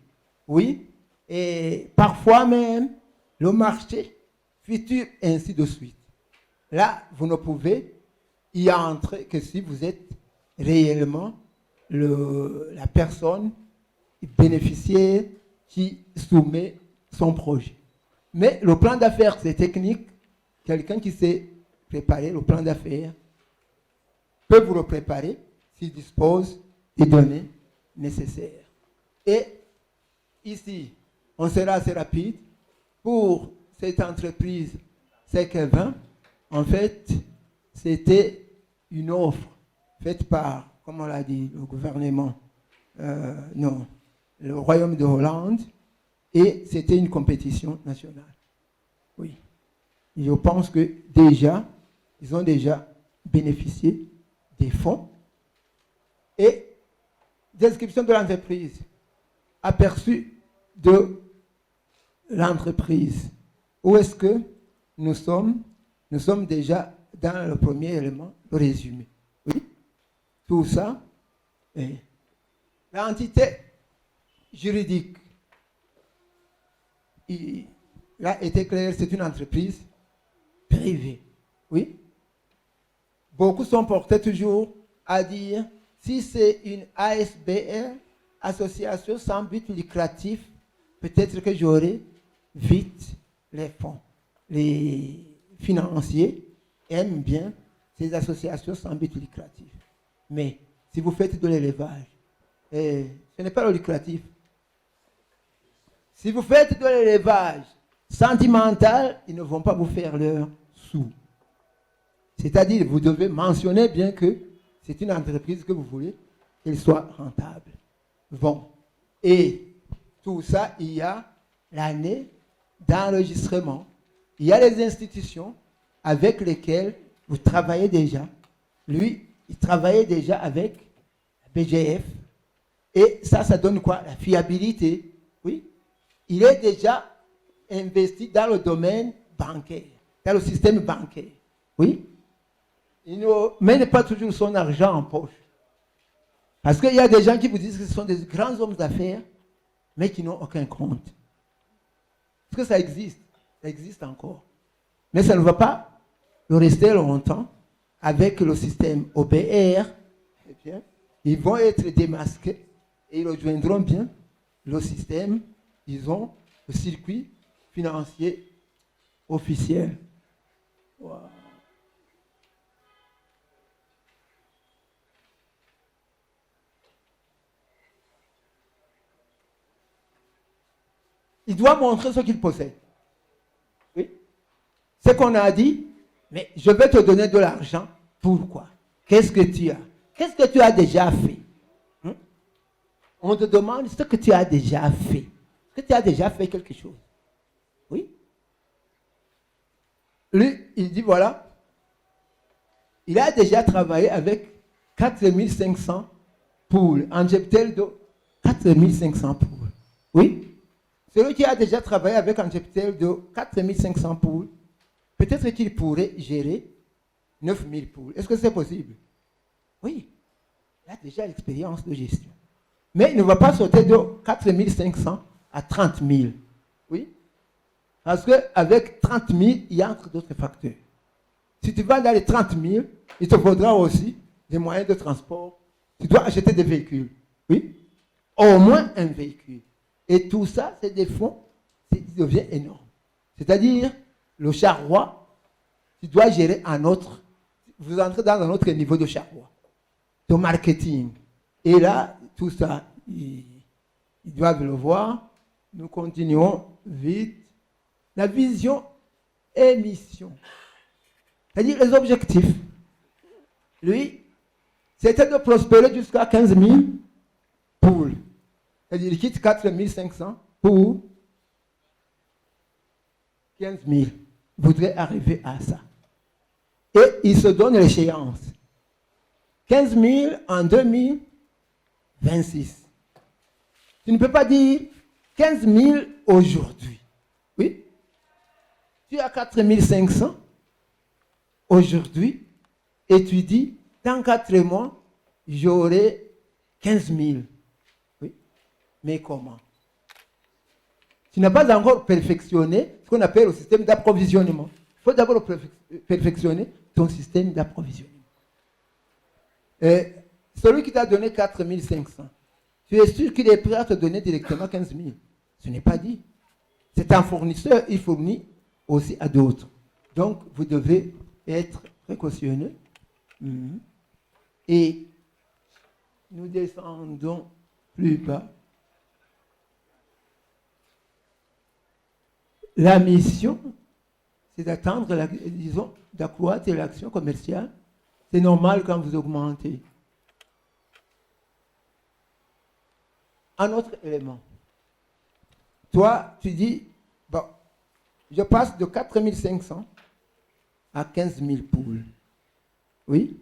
Oui. Et parfois même, le marché futur, ainsi de suite. Là, vous ne pouvez y entrer que si vous êtes réellement la personne bénéficiaire qui soumet son projet. Mais le plan d'affaires, c'est technique. Quelqu'un qui sait préparer le plan d'affaires peut vous le préparer s'il dispose des données nécessaires. Et ici, on sera assez rapide. Pour cette entreprise CEC20, en fait, c'était une offre faite par, comme on l'a dit, le gouvernement, le Royaume de Hollande, et c'était une compétition nationale. Oui. Et je pense que déjà, ils ont déjà bénéficié des fonds. Et description de l'entreprise, aperçu de l'entreprise. Où est-ce que nous sommes? Nous sommes déjà dans le premier élément, le résumé. Oui. Tout ça. Et l'entité juridique, il a été clair, c'est une entreprise privée. Oui. Beaucoup sont portés toujours à dire, si c'est une ASBL, association sans but lucratif, peut-être que j'aurai vite les fonds. Les financiers aiment bien ces associations sans but lucratif. Mais si vous faites de l'élevage, ce n'est pas le lucratif. Si vous faites de l'élevage sentimental, ils ne vont pas vous faire leur sous. C'est-à-dire, vous devez mentionner bien que c'est une entreprise que vous voulez qu'elle soit rentable. Bon. Et tout ça, il y a l'année d'enregistrement. Il y a les institutions avec lesquelles vous travaillez déjà. Lui, il travaillait déjà avec la BGF. Et ça donne quoi? La fiabilité. Oui. Il est déjà investi dans le domaine bancaire, dans le système bancaire. Oui. Il ne mène pas toujours son argent en poche. Parce qu'il y a des gens qui vous disent que ce sont des grands hommes d'affaires, mais qui n'ont aucun compte. Parce que ça existe encore. Mais ça ne va pas rester longtemps avec le système OBR. Eh bien, ils vont être démasqués et ils rejoindront bien le système, disons, le circuit financier officiel. Wow. Il doit montrer ce qu'il possède. Oui. C'est qu'on a dit, mais je vais te donner de l'argent. Pourquoi? Qu'est-ce que tu as? Qu'est-ce que tu as déjà fait? On te demande ce que tu as déjà fait. Est-ce que tu as déjà fait quelque chose? Oui. Lui, il dit, voilà, il a déjà travaillé avec 4500 poules, en cheptel de 4500 poules. Oui. Celui qui a déjà travaillé avec un cheptel de 4500 poules, peut-être qu'il pourrait gérer 9000 poules. Est-ce que c'est possible? Oui. Il a déjà l'expérience de gestion. Mais il ne va pas sauter de 4500 à 30 000. Oui. Parce qu'avec 30 000, il y a entre d'autres facteurs. Si tu vas dans les 30 000, il te faudra aussi des moyens de transport. Tu dois acheter des véhicules. Oui. Au moins un véhicule. Et tout ça, c'est des fonds, ça devient énorme. C'est-à-dire, le charroi, tu dois gérer un autre, vous entrez dans un autre niveau de charroi, de marketing. Et là, tout ça, ils doivent le voir. Nous continuons vite. La vision et mission. C'est-à-dire les objectifs. Lui, c'était de prospérer jusqu'à 15 000 poules. C'est-à-dire qu'il quitte 4 500 pour 15 000. Il voudrait arriver à ça. Et il se donne l'échéance. 15 000 en 2026. Tu ne peux pas dire 15 000 aujourd'hui. Oui? Tu as 4 500 aujourd'hui et tu dis, dans 4 mois, j'aurai 15 000. Oui? Mais comment? Tu n'as pas encore perfectionné ce qu'on appelle le système d'approvisionnement. Il faut d'abord perfectionner ton système d'approvisionnement. Celui qui t'a donné 4 500, tu es sûr qu'il est prêt à te donner directement 15 000. Ce n'est pas dit. C'est un fournisseur, il fournit aussi à d'autres. Donc, vous devez être précautionneux. Et nous descendons plus bas. La mission, c'est d'attendre, disons, d'accroître l'action commerciale. C'est normal quand vous augmentez. Un autre élément. Toi, tu dis, bon, je passe de 4 500 à 15 000 poules. Oui?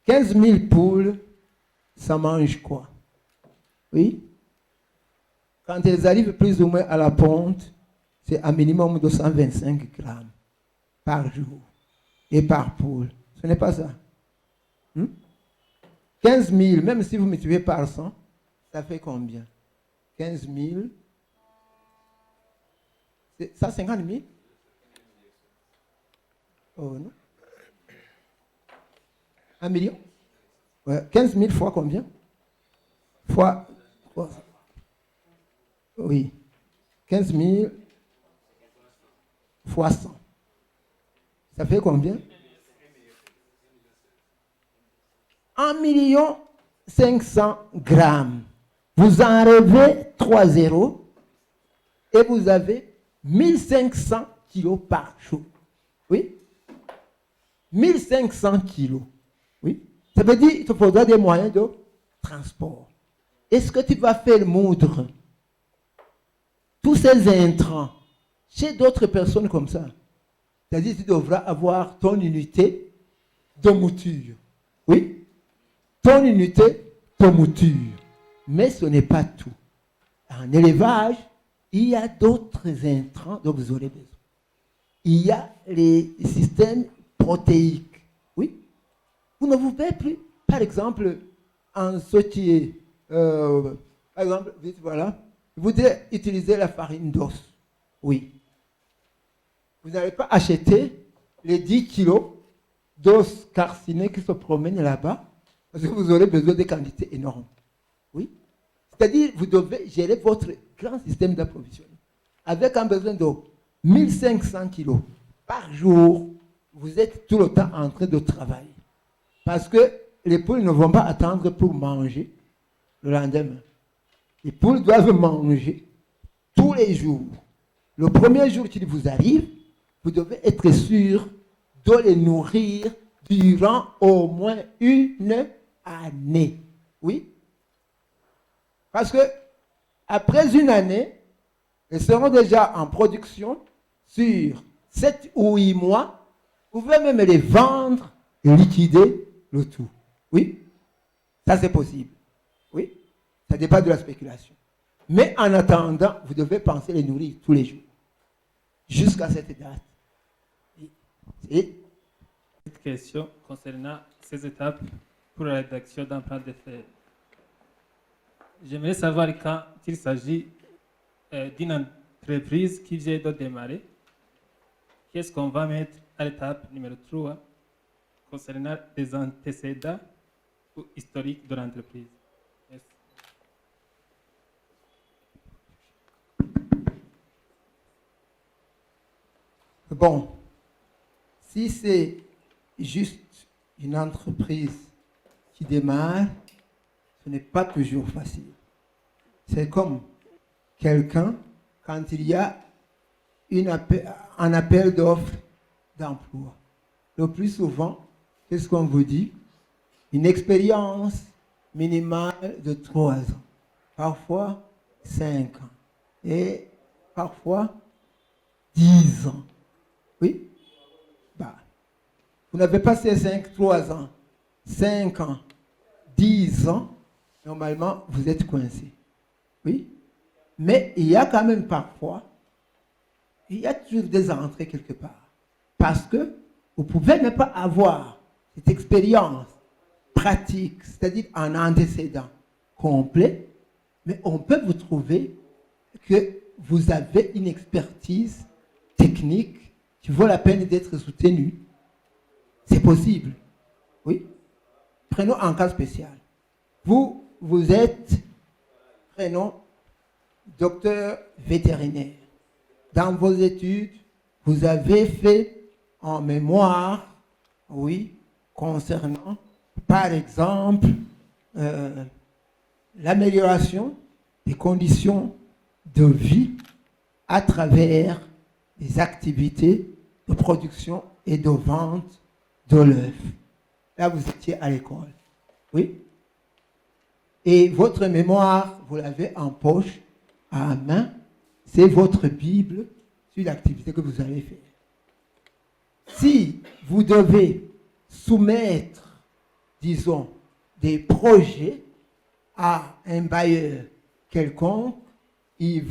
15 000 poules, ça mange quoi? Oui? Quand elles arrivent plus ou moins à la ponte, c'est un minimum de 125 grammes par jour et par poule. Ce n'est pas ça. 15 000, même si vous multipliez par 100, ça fait combien? 15 000, c'est 150 000? Oh non. 1 million? Ouais. 15 000 fois combien? Fois 3. Oui. 15 000 fois 100. Ça fait combien? 1 500 000 grammes. Vous enlevez 3 zéros et vous avez 1500 kilos par jour. Oui? 1500 kilos. Oui? Ça veut dire qu'il te faudra des moyens de transport. Est-ce que tu vas faire moudre tous ces intrants chez d'autres personnes comme ça? C'est-à-dire que tu devras avoir ton unité de mouture. Oui? Ton unité de mouture. Mais ce n'est pas tout. En élevage, il y a d'autres intrants dont vous aurez besoin. Il y a les systèmes protéiques. Oui? Vous ne pouvez plus, par exemple, en sautier, par exemple, voilà, vous devez utiliser la farine d'os. Oui. Vous n'allez pas acheter les 10 kilos d'os carcinés qui se promènent là-bas, parce que vous aurez besoin de quantités énormes. Oui. C'est-à-dire, vous devez gérer votre grand système d'approvisionnement. Avec un besoin de 1500 kilos par jour, vous êtes tout le temps en train de travailler. Parce que les poules ne vont pas attendre pour manger le lendemain. Les poules doivent manger tous les jours. Le premier jour qu'il vous arrive, vous devez être sûr de les nourrir durant au moins 1 année. Oui? Parce que après 1 année, elles seront déjà en production sur 7 ou 8 mois. Vous pouvez même les vendre et liquider le tout. Oui? Ça, c'est possible. Oui? Ça dépend de la spéculation. Mais en attendant, vous devez penser les nourrir tous les jours. Jusqu'à cette date. Et Cette question concernant ces étapes pour la rédaction d'un plan de fait. J'aimerais savoir quand il s'agit d'une entreprise qui vient de démarrer, qu'est-ce qu'on va mettre à l'étape numéro 3 concernant les antécédents ou historiques de l'entreprise. Merci. bon, si c'est juste une entreprise qui démarre, ce n'est pas toujours facile. C'est comme quelqu'un, quand il y a un appel d'offres d'emploi. Le plus souvent, qu'est-ce qu'on vous dit? Une expérience minimale de 3 ans, parfois 5 ans, et parfois 10 ans. Oui? Bah, vous n'avez pas ces 3 ans. 5 ans, 10 ans, normalement, vous êtes coincé. Oui. Mais il y a quand même parfois, il y a toujours des entrées quelque part. Parce que vous pouvez ne pas avoir cette expérience pratique, c'est-à-dire un antécédent complet, mais on peut vous trouver que vous avez une expertise technique qui vaut la peine d'être soutenue. C'est possible. Oui. Prenons un cas spécial. Vous êtes, prenons, docteur vétérinaire. Dans vos études, vous avez fait en mémoire, oui, concernant, par exemple, l'amélioration des conditions de vie à travers des activités de production et de vente de l'œuf. Là, vous étiez à l'école. Oui. Et votre mémoire, vous l'avez en poche, à main. C'est votre Bible sur l'activité que vous allez faire. Si vous devez soumettre, disons, des projets à un bailleur quelconque, il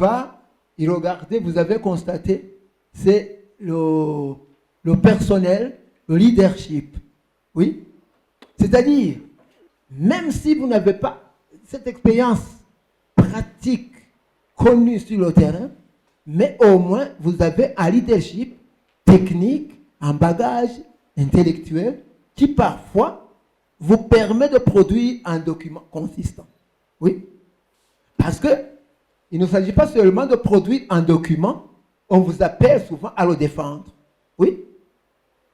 regarder, vous avez constaté, c'est le personnel, le leadership. Oui. C'est-à-dire, même si vous n'avez pas cette expérience pratique connue sur le terrain, mais au moins vous avez un leadership technique, un bagage intellectuel qui parfois vous permet de produire un document consistant. Oui. Parce que il ne s'agit pas seulement de produire un document, on vous appelle souvent à le défendre. Oui.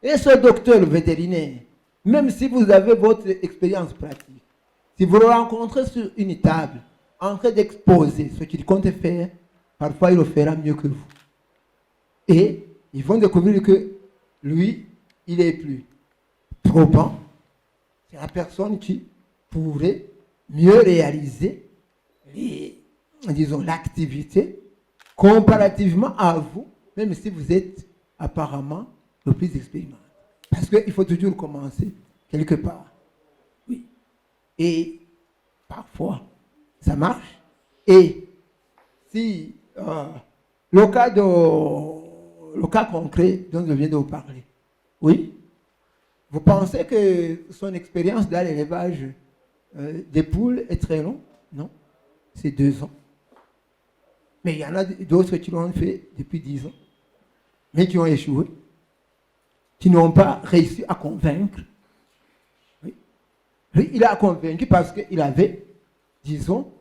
Et ce docteur vétérinaire, même si vous avez votre expérience pratique, si vous le rencontrez sur une table, en train d'exposer ce qu'il compte faire, parfois il le fera mieux que vous. Et ils vont découvrir que lui, il est plus probant. C'est la personne qui pourrait mieux réaliser l'activité comparativement à vous, même si vous êtes apparemment le plus expérimenté. Parce qu'il faut toujours commencer quelque part. Oui. Et parfois, ça marche. Et si le cas concret dont je viens de vous parler, oui, vous pensez que son expérience dans l'élevage des poules est très longue? Non, c'est 2 ans. Mais il y en a d'autres qui l'ont fait depuis 10 ans, mais qui ont échoué, qui n'ont pas réussi à convaincre. Oui. Lui, il a convaincu parce qu'il avait, disons,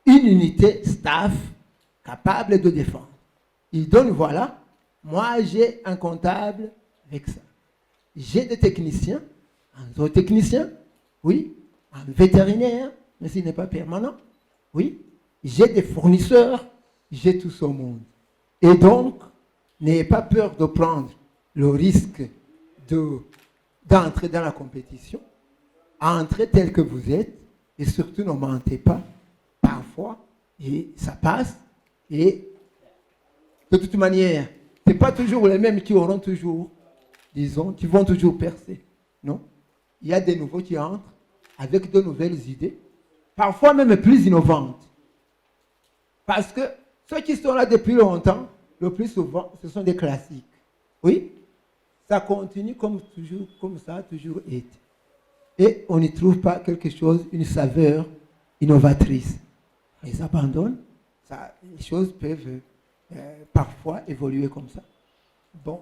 une unité staff capable de défendre. Il donne, voilà, moi j'ai un comptable avec ça. J'ai des techniciens, un zootechnicien, oui, un vétérinaire, mais s'il n'est pas permanent, oui. J'ai des fournisseurs, j'ai tout ce monde. Et donc, n'ayez pas peur de prendre le risque d'entrer dans la compétition, entrez tel que vous êtes, et surtout ne mentez pas. Parfois, et ça passe, et de toute manière, ce n'est pas toujours les mêmes qui auront toujours, disons, qui vont toujours percer. Non. Il y a des nouveaux qui entrent avec de nouvelles idées, parfois même plus innovantes. Parce que ceux qui sont là depuis longtemps, le plus souvent, ce sont des classiques. Oui, ça continue comme toujours, comme ça a toujours été. Et on n'y trouve pas quelque chose, une saveur innovatrice. Ils abandonnent, les choses peuvent parfois évoluer comme ça. Bon.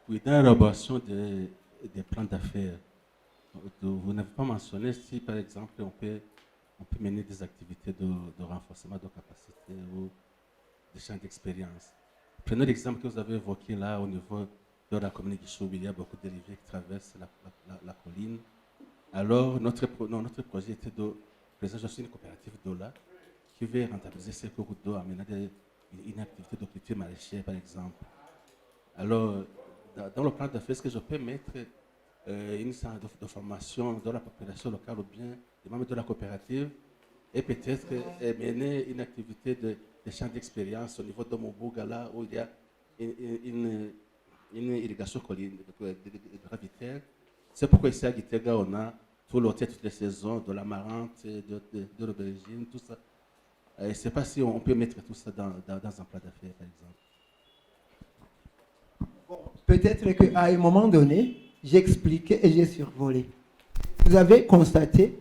Oui, dans l'élaboration des plans d'affaires, vous n'avez pas mentionné si, par exemple, on peut mener des activités de renforcement de capacité ou des champs d'expérience. Prenez l'exemple que vous avez évoqué là au niveau de la commune de Choubi. Il y a beaucoup de rivières qui traversent la colline. Alors, notre projet était de présenter une coopérative d'eau là qui veut rentabiliser ces cours d'eau en menant une activité de culture maraîchère, par exemple. Alors, dans le plan d'affaires, est-ce que je peux mettre une sorte de formation dans la population locale ou bien des membres de la coopérative et peut-être mener une activité de champ d'expérience au niveau de Mobuga là où il y a une irrigation gravitaire. C'est pourquoi ici à Gitega, on a tout le toutes les saisons, de l'amarante, de l'aubergine, tout ça. Je ne sais pas si on peut mettre tout ça dans un plat d'affaires, par exemple. Peut-être qu'à un moment donné, j'expliquais et j'ai survolé. Vous avez constaté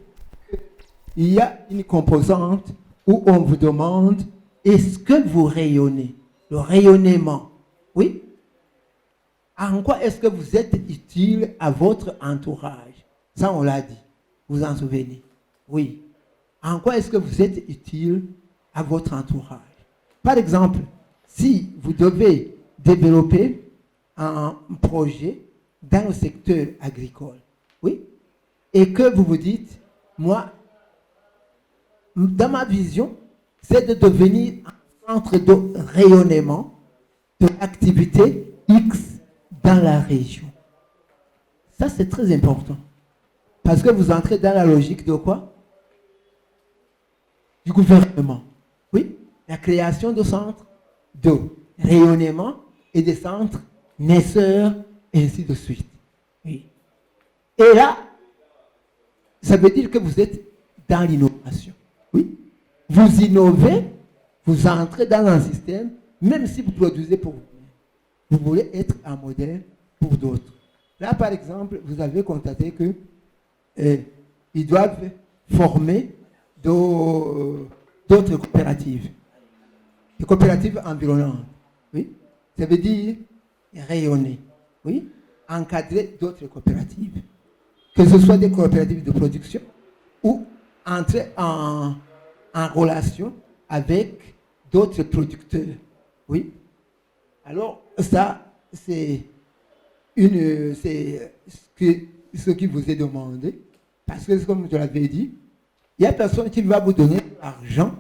qu'il y a une composante où on vous demande est-ce que vous rayonnez? Le rayonnement. Oui? En quoi est-ce que vous êtes utile à votre entourage? Ça, on l'a dit. Vous en souvenez? Oui. En quoi est-ce que vous êtes utile à votre entourage? Par exemple, si vous devez développer un projet dans le secteur agricole, oui, et que vous vous dites, moi, dans ma vision, c'est de devenir un centre de rayonnement de l'activité X dans la région. Ça, c'est très important. Parce que vous entrez dans la logique de quoi? Du gouvernement. Oui, la création de centres de rayonnement et des centres naisseurs, et ainsi de suite. Oui. Et là, ça veut dire que vous êtes dans l'innovation. Oui. Vous innovez, vous entrez dans un système, même si vous produisez pour vous. Vous voulez être un modèle pour d'autres. Là, par exemple, vous avez constaté que ils doivent former d'autres coopératives. Des coopératives environnantes. Oui. Ça veut dire rayonner. Oui. Encadrer d'autres coopératives. Que ce soit des coopératives de production ou entrer en relation avec d'autres producteurs. Oui. Alors, ça, c'est ce qui vous est demandé. Parce que, comme je l'avais dit, il n'y a personne qui va vous donner de l'argent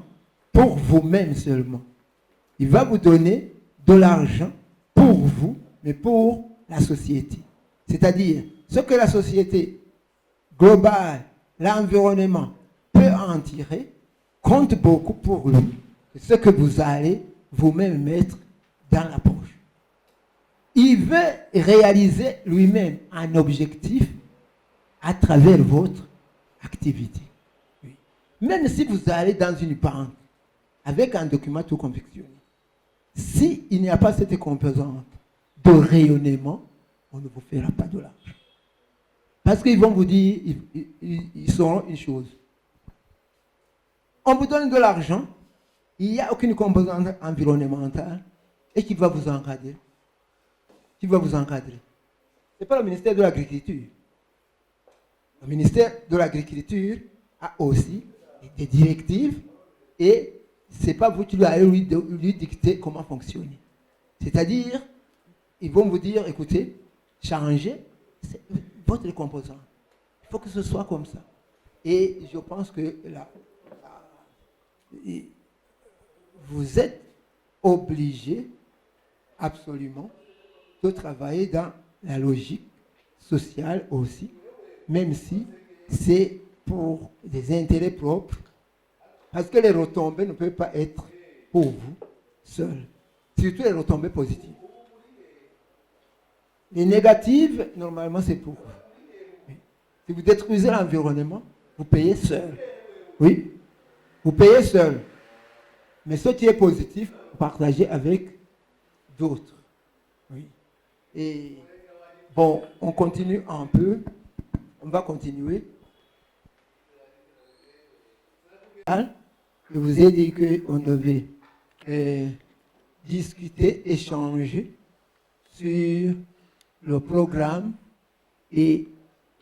pour vous-même seulement. Il va vous donner de l'argent pour vous, mais pour la société. C'est-à-dire, ce que la société globale, l'environnement peut en tirer, compte beaucoup pour lui. C'est ce que vous allez vous-même mettre dans la poche. Il veut réaliser lui-même un objectif à travers votre activité. Oui. Même si vous allez dans une banque avec un document tout confectionné, s'il n'y a pas cette composante de rayonnement, on ne vous fera pas de l'argent. Parce qu'ils vont vous dire, ils sauront une chose. On vous donne de l'argent, il n'y a aucune composante environnementale et qui va vous encadrer. Qui va vous encadrer? Ce n'est pas le ministère de l'Agriculture. Le ministère de l'Agriculture a aussi des directives et ce n'est pas vous qui allez lui dicter comment fonctionner. C'est-à-dire, ils vont vous dire, écoutez, changez votre composant. Il faut que ce soit comme ça. Et je pense que là, vous êtes obligé absolument de travailler dans la logique sociale aussi, même si c'est pour des intérêts propres, parce que les retombées ne peuvent pas être pour vous seuls, surtout les retombées positives. Les négatives, normalement, c'est pour vous. Si vous détruisez l'environnement, vous payez seul. Oui, vous payez seul. Mais ce qui est positif, vous partagez avec d'autres. Oui. Et bon, on continue un peu. On va continuer. Je vous ai dit qu'on devait discuter, échanger sur le programme et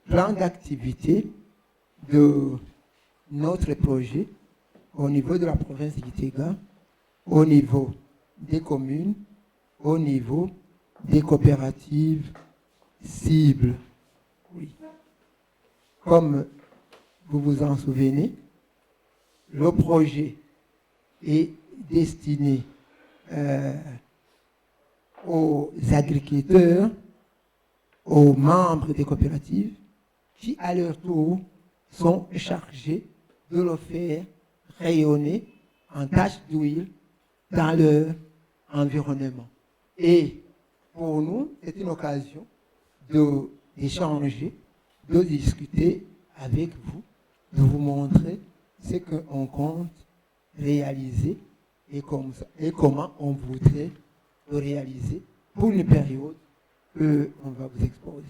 plan d'activité de notre projet au niveau de la province de Gitega, au niveau des communes, au niveau des coopératives cibles. Oui. Comme vous vous en souvenez, le projet est destiné aux agriculteurs, aux membres des coopératives, qui à leur tour sont chargés de le faire rayonner en taches d'huile dans leur environnement. Et pour nous, c'est une occasion d'échanger, de discuter avec vous, de vous montrer ce qu'on compte réaliser et comment on voudrait le réaliser pour une période qu'on va vous exposer.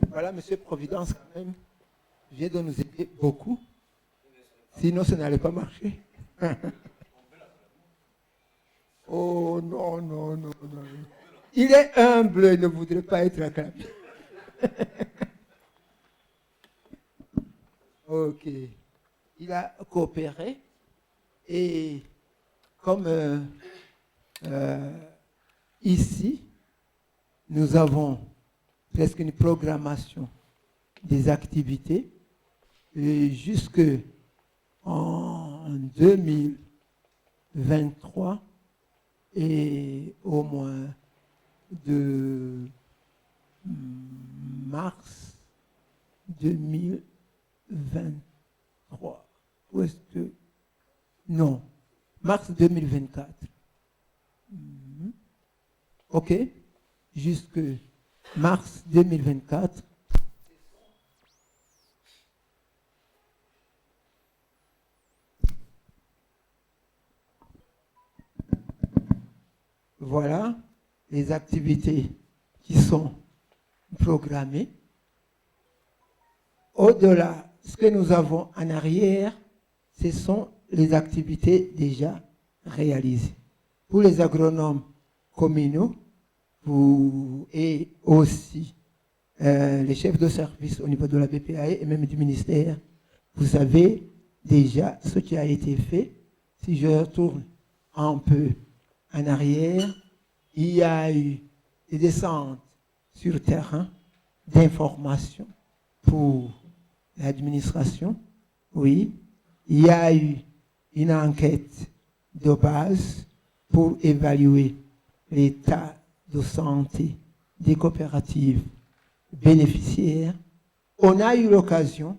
Voilà, M. Providence, quand même, vient de nous aider beaucoup. Sinon, ça n'allait pas marcher. Oh non, non, non, non. Il est humble, il ne voudrait pas être acclamé. Ok. Il a coopéré et comme ici, nous avons presque une programmation des activités jusque en 2023 et au mois de mars 2023. Où est-ce que... Non, mars 2024. OK. Jusque mars 2024. Voilà les activités qui sont programmées. Au-delà, ce que nous avons en arrière, ce sont les activités déjà réalisées. Pour les agronomes communaux et aussi les chefs de service au niveau de la BPAE et même du ministère, vous savez déjà ce qui a été fait. Si je retourne un peu en arrière, il y a eu des descentes sur terrain d'information pour l'administration. Oui, il y a eu une enquête de base pour évaluer l'état de santé des coopératives bénéficiaires. On a eu l'occasion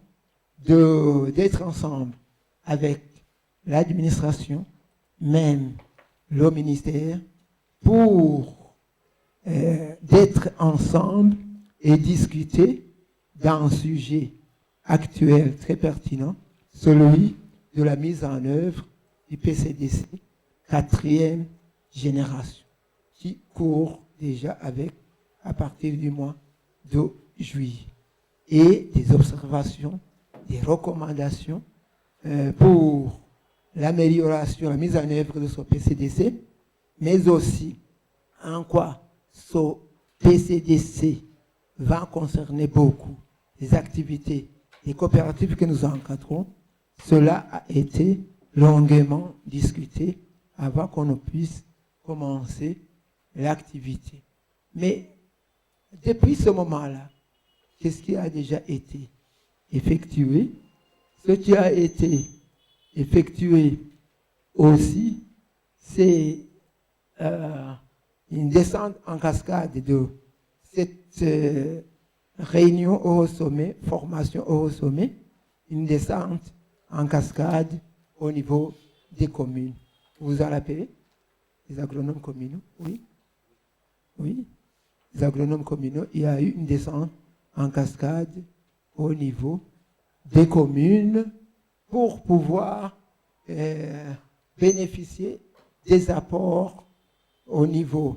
d'être ensemble avec l'administration, même le ministère, pour d'être ensemble et discuter d'un sujet actuel très pertinent, celui de la mise en œuvre du PCDC 4e génération, qui court déjà à partir du mois de juillet, et des observations, des recommandations pour l'amélioration, la mise en œuvre de ce PCDC, mais aussi en quoi ce PCDC va concerner beaucoup les activités des coopératives que nous encadrons. Cela a été longuement discuté avant qu'on ne puisse commencer l'activité. Mais depuis ce moment-là, qu'est-ce qui a déjà été effectué? Ce qui a été effectué aussi, c'est une descente en cascade de cette réunion au sommet, formation au sommet, une descente en cascade au niveau des communes. Vous en rappelez? Les agronomes communaux, oui? Oui. Les agronomes communaux, il y a eu une descente en cascade au niveau des communes pour pouvoir bénéficier des apports au niveau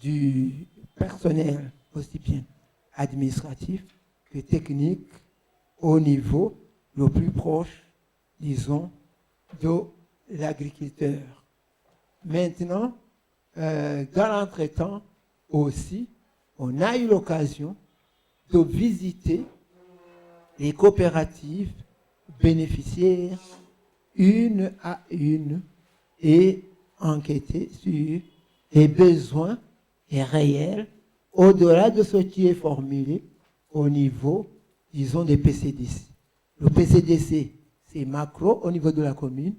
du personnel, aussi bien administratif que technique, au niveau le plus proche, disons, de l'agriculteur. Maintenant, dans l'entretemps aussi, on a eu l'occasion de visiter les coopératives bénéficiaires une à une et enquêter sur les besoins réels au-delà de ce qui est formulé au niveau, disons, des PCDC. Le PCDC, c'est macro au niveau de la commune,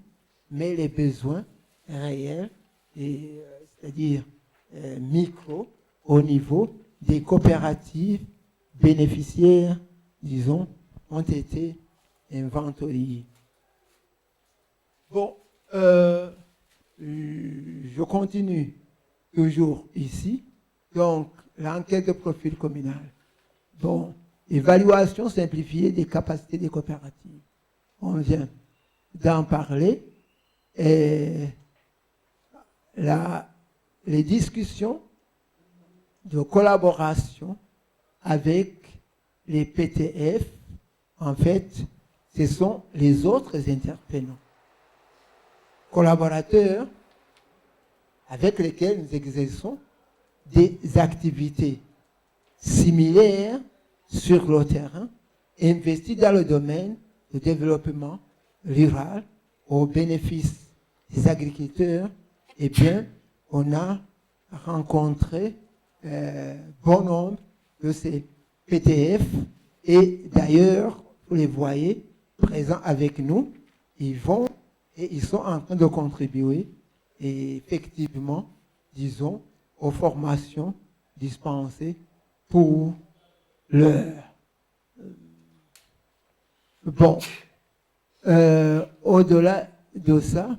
mais les besoins réels, c'est-à-dire micro, au niveau des coopératives bénéficiaires, disons, ont été inventoriés. Bon, je continue toujours ici. Donc, l'enquête de profil communal. Bon, évaluation simplifiée des capacités des coopératives. On vient d'en parler. Et les discussions de collaboration avec les PTF, en fait, ce sont les autres intervenants, collaborateurs avec lesquels nous exerçons des activités similaires sur le terrain, investis dans le domaine du développement rural au bénéfice des agriculteurs. Eh bien, on a rencontré bon nombre de ces PTF et d'ailleurs, vous les voyez présents avec nous, ils vont et ils sont en train de contribuer et effectivement, disons, aux formations dispensées pour l'heure. Bon, au-delà de ça,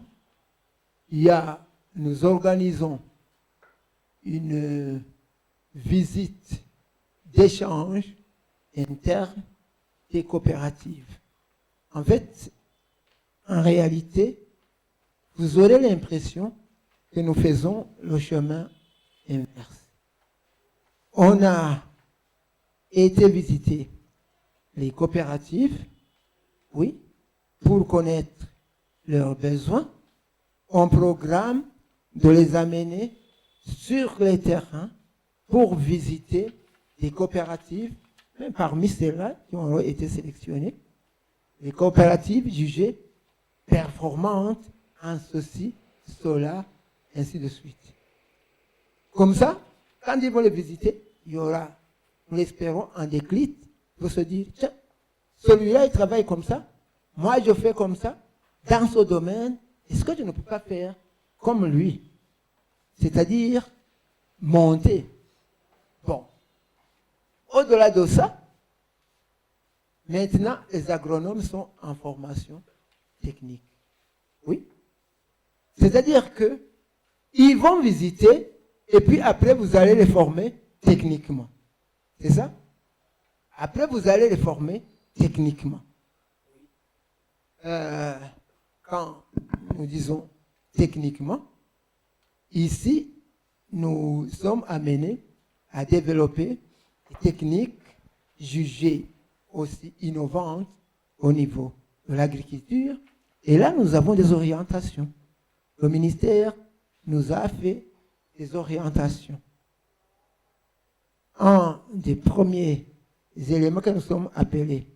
nous organisons une visite d'échange interne des coopératives. En fait, en réalité, vous aurez l'impression que nous faisons le chemin inverse. On a été visiter les coopératives, oui, pour connaître leurs besoins. On programme de les amener sur les terrains pour visiter des coopératives, même parmi celles-là qui ont été sélectionnées, les coopératives jugées performantes en ceci, cela, ainsi de suite. Comme ça, quand ils vont les visiter, il y aura, nous l'espérons, un déclic pour se dire, tiens, celui-là, il travaille comme ça, moi, je fais comme ça, dans ce domaine, est-ce que je ne peux pas faire comme lui? C'est-à-dire, monter. Bon. Au-delà de ça, maintenant, les agronomes sont en formation technique. Oui. C'est-à-dire que ils vont visiter et puis après, vous allez les former techniquement. C'est ça? Après, vous allez les former techniquement. Quand nous disons techniquement, ici, nous sommes amenés à développer des techniques jugées aussi innovantes au niveau de l'agriculture. Et là, nous avons des orientations. Le ministère nous a fait des orientations. Un des premiers éléments que nous sommes appelés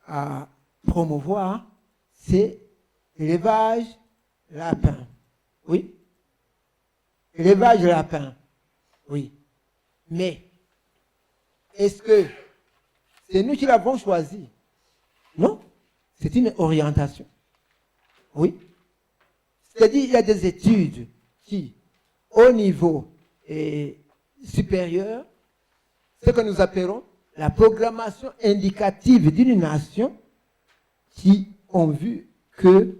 à promouvoir, c'est l'élevage lapin. Oui. L'élevage lapin. Oui. Mais, est-ce que c'est nous qui l'avons choisi? Non. C'est une orientation. Oui. C'est-à-dire, il y a des études qui, au niveau supérieur, ce que nous appelons la programmation indicative d'une nation, qui ont vu que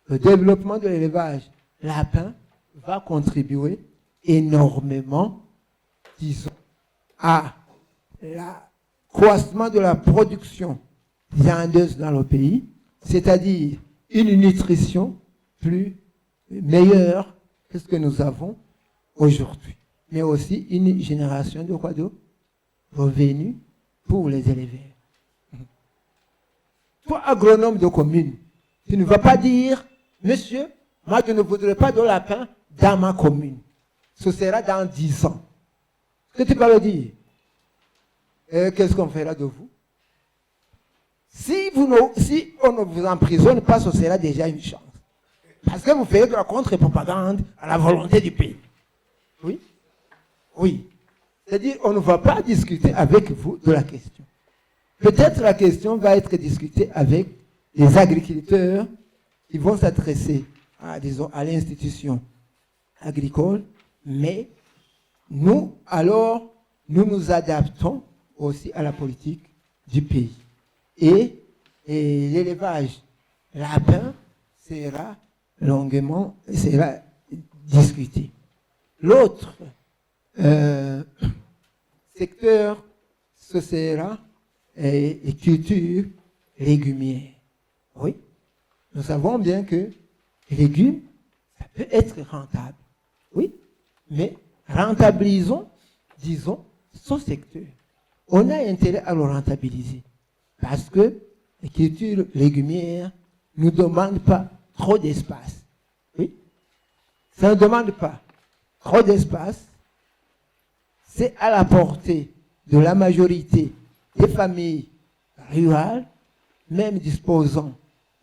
le développement de l'élevage lapin va contribuer énormément, disons, à l'accroissement de la production viandeuse dans le pays, c'est-à-dire une nutrition meilleure que ce que nous avons aujourd'hui, mais aussi une génération de quoi de revenus pour les éleveurs. Toi, agronome de commune, tu ne vas pas dire, monsieur, moi je ne voudrais pas de lapin dans ma commune. Ce sera dans 10 ans. Est-ce que tu vas le dire? Qu'est-ce qu'on fera de vous? Si on ne vous emprisonne pas, ce sera déjà une chance. Parce que vous faites de la contre-propagande à la volonté du pays. Oui? Oui. C'est-à-dire, on ne va pas discuter avec vous de la question. Peut-être la question va être discutée avec les agriculteurs qui vont s'adresser à l'institution agricole, mais nous nous adaptons aussi à la politique du pays. Et l'élevage lapin sera discuté. L'autre secteur, ce sera et culture légumière. Oui, nous savons bien que les légumes, ça peut être rentable. Oui, mais rentabilisons, disons, ce secteur. On a intérêt à le rentabiliser parce que les cultures légumières ne demandent pas trop d'espace. Oui, ça ne demande pas trop d'espace. C'est à la portée de la majorité des familles rurales, même disposant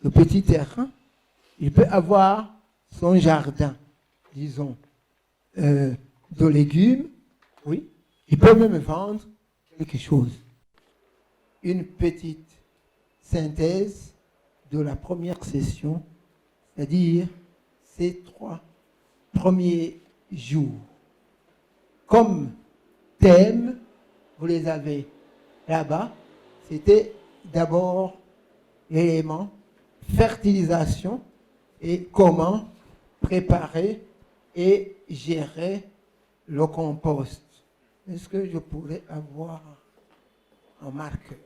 de petits terrains. Il peut avoir son jardin, disons, de légumes. Oui, il peut même vendre quelque chose. Une petite synthèse de la première session, c'est-à-dire ces 3 premiers jours. Comme thème, vous les avez là-bas, c'était d'abord l'élément fertilisation et comment préparer et gérer le compost. Est-ce que je pourrais avoir un marqueur?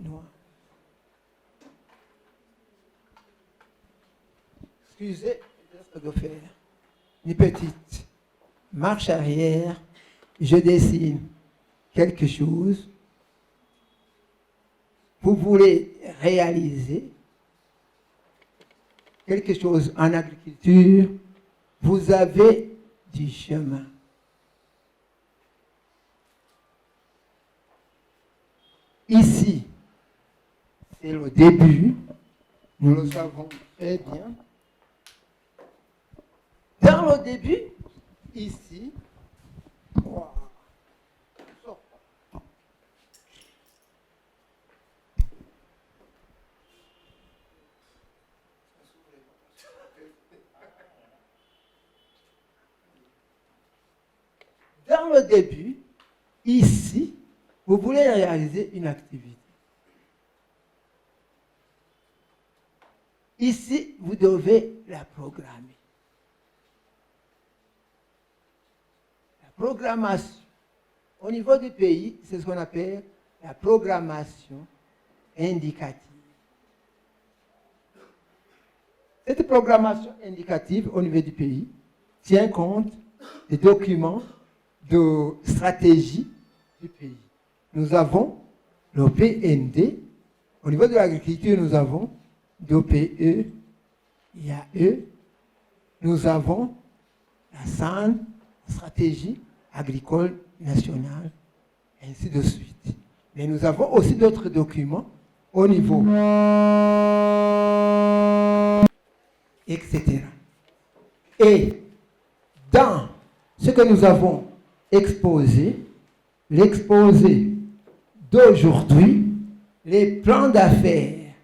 Noir. Excusez, je dois faire une petite marche arrière. Je dessine quelque chose. Vous voulez réaliser quelque chose en agriculture, vous avez du chemin. Ici, c'est le début, nous le savons très bien. Dans le début, ici, dans le début, ici, vous voulez réaliser une activité. Ici, vous devez la programmer. La programmation, au niveau du pays, c'est ce qu'on appelle la programmation indicative. Cette programmation indicative au niveau du pays tient compte des documents de stratégie du pays. Nous avons le PND. Au niveau de l'agriculture, nous avons DOPE, IAE. Nous avons la SAN, Stratégie agricole nationale, ainsi de suite. Mais nous avons aussi d'autres documents au niveau, etc. Et dans ce que nous avons exposé, l'exposé d'aujourd'hui, les plans d'affaires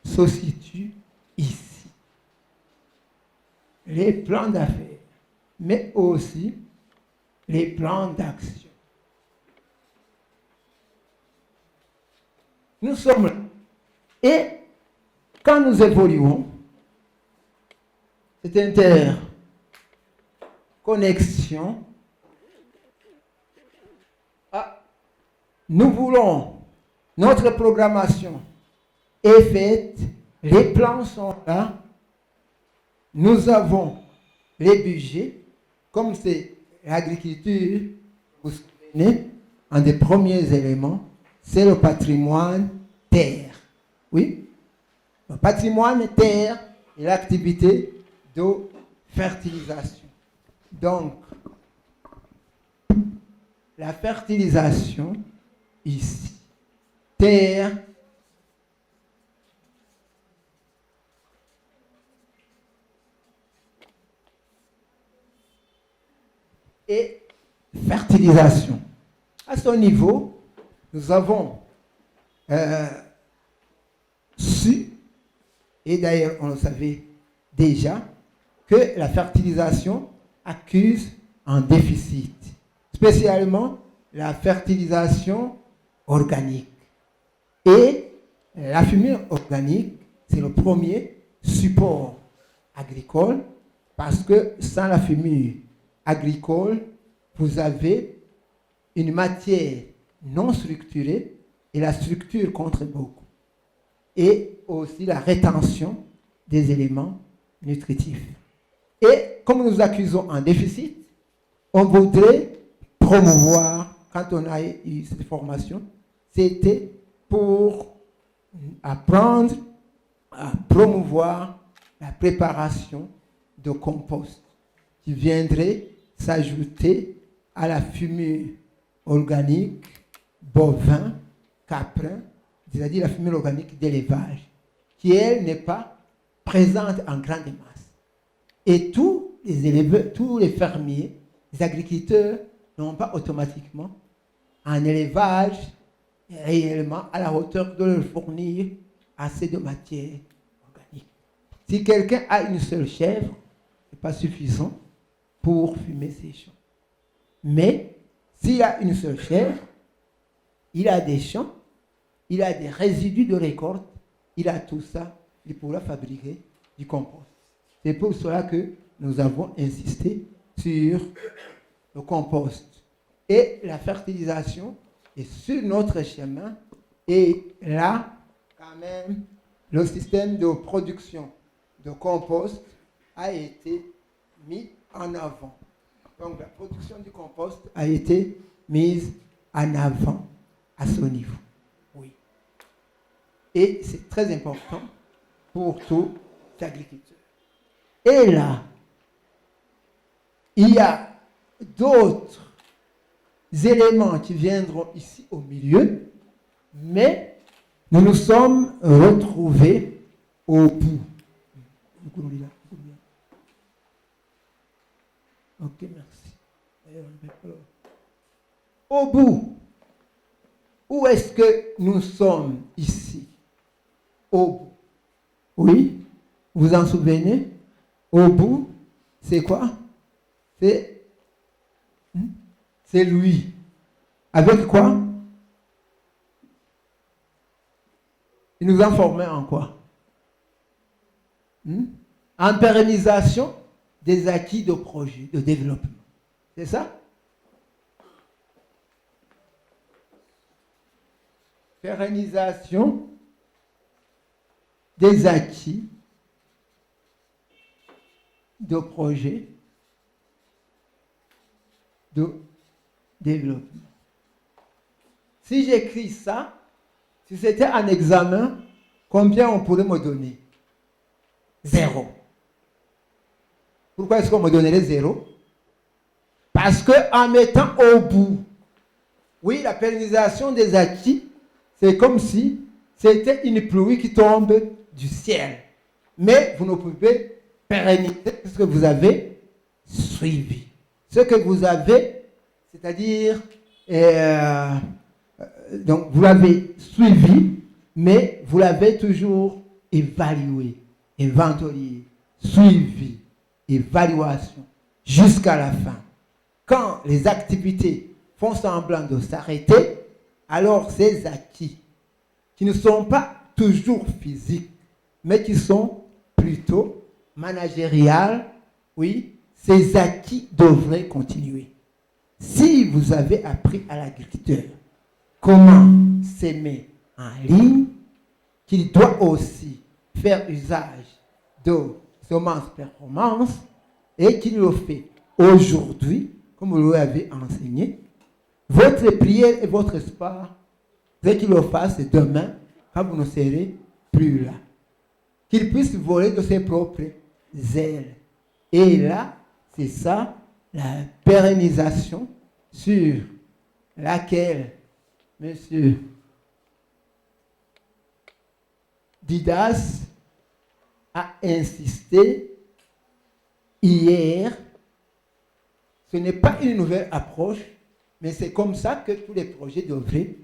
se situent ici. Les plans d'affaires, mais aussi les plans d'action. Nous sommes là. Et quand nous évoluons, cette interconnexion, nous voulons, notre programmation est faite, les plans sont là, nous avons les budgets, comme c'est l'agriculture, vous vous souvenez, un des premiers éléments, c'est le patrimoine terre. Oui? Le patrimoine terre et l'activité de fertilisation. Donc, la fertilisation ici. Terre, et fertilisation. À ce niveau, nous avons su, et d'ailleurs on le savait déjà, que la fertilisation accuse un déficit, spécialement la fertilisation organique. Et la fumée organique, c'est le premier support agricole parce que sans la fumée agricole, vous avez une matière non structurée et la structure compte beaucoup. Et aussi la rétention des éléments nutritifs. Et comme nous accusons un déficit, on voudrait promouvoir, quand on a eu cette formation, c'était pour apprendre à promouvoir la préparation de compost qui viendrait s'ajouter à la fumée organique bovin, caprin, c'est-à-dire la fumée organique d'élevage, qui elle n'est pas présente en grande masse. Et tous les éleveurs, tous les fermiers, les agriculteurs n'ont pas automatiquement un élevage réellement à la hauteur de leur fournir assez de matière organique. Si quelqu'un a une seule chèvre, ce n'est pas suffisant pour fumer ses champs. Mais s'il a une seule chèvre, il a des champs, il a des résidus de récolte, il a tout ça, il pourra fabriquer du compost. C'est pour cela que nous avons insisté sur le compost. Et la fertilisation est sur notre chemin. Et là, quand même, le système de production de compost a été mis en avant. Donc la production du compost a été mise en avant à ce niveau. Oui. Et c'est très important pour tout agriculteur. Et là, il y a d'autres éléments qui viendront ici au milieu, mais nous nous sommes retrouvés au bout. Ok, merci. Au bout, où est-ce que nous sommes ici? Au bout. Oui, vous en souvenez? Au bout, c'est quoi? C'est lui. Avec quoi? Il nous a formés en quoi? En pérennisation des acquis de projet, de développement. C'est ça? Pérennisation des acquis de projet de développement. Si j'écris ça, si c'était un examen, combien on pourrait me donner? 0. Pourquoi est-ce qu'on me donnerait 0? Parce qu'en mettant au bout, oui, la pérennisation des acquis, c'est comme si c'était une pluie qui tombe du ciel. Mais vous ne pouvez pérenniser ce que vous avez suivi. Ce que vous avez, c'est-à-dire, donc vous l'avez suivi, mais vous l'avez toujours évalué, inventorié, suivi, évaluation, jusqu'à la fin. Quand les activités font semblant de s'arrêter, alors ces acquis, qui ne sont pas toujours physiques, mais qui sont plutôt managériales, oui, ces acquis devraient continuer. Si vous avez appris à l'agriculteur comment s'aimer en ligne, qu'il doit aussi faire usage de semences performance et qu'il le fait aujourd'hui, comme vous l'avez enseigné, votre prière et votre espoir, c'est qu'il le fasse demain quand vous ne serez plus là. Qu'il puisse voler de ses propres ailes. Et là, c'est ça, la pérennisation sur laquelle M. Didas a insisté hier. Ce n'est pas une nouvelle approche, mais c'est comme ça que tous les projets devraient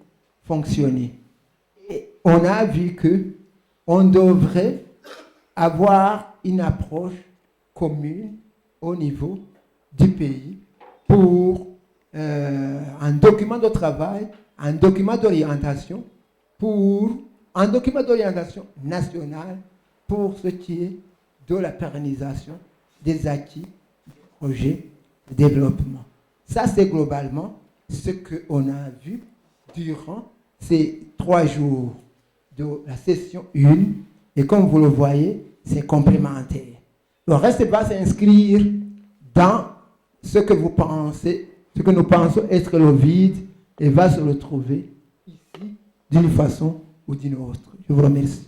fonctionner. Et on a vu qu'on devrait avoir une approche commune au niveau du pays pour un document de travail, un document d'orientation un document d'orientation national pour ce qui est de la pérennisation des acquis du projet de développement. Ça, c'est globalement ce qu'on a vu durant ces 3 jours de la session 1. Et comme vous le voyez, c'est complémentaire. Le reste va s'inscrire dans ce que vous pensez, ce que nous pensons être le vide, et va se retrouver ici d'une façon ou d'une autre. Je vous remercie.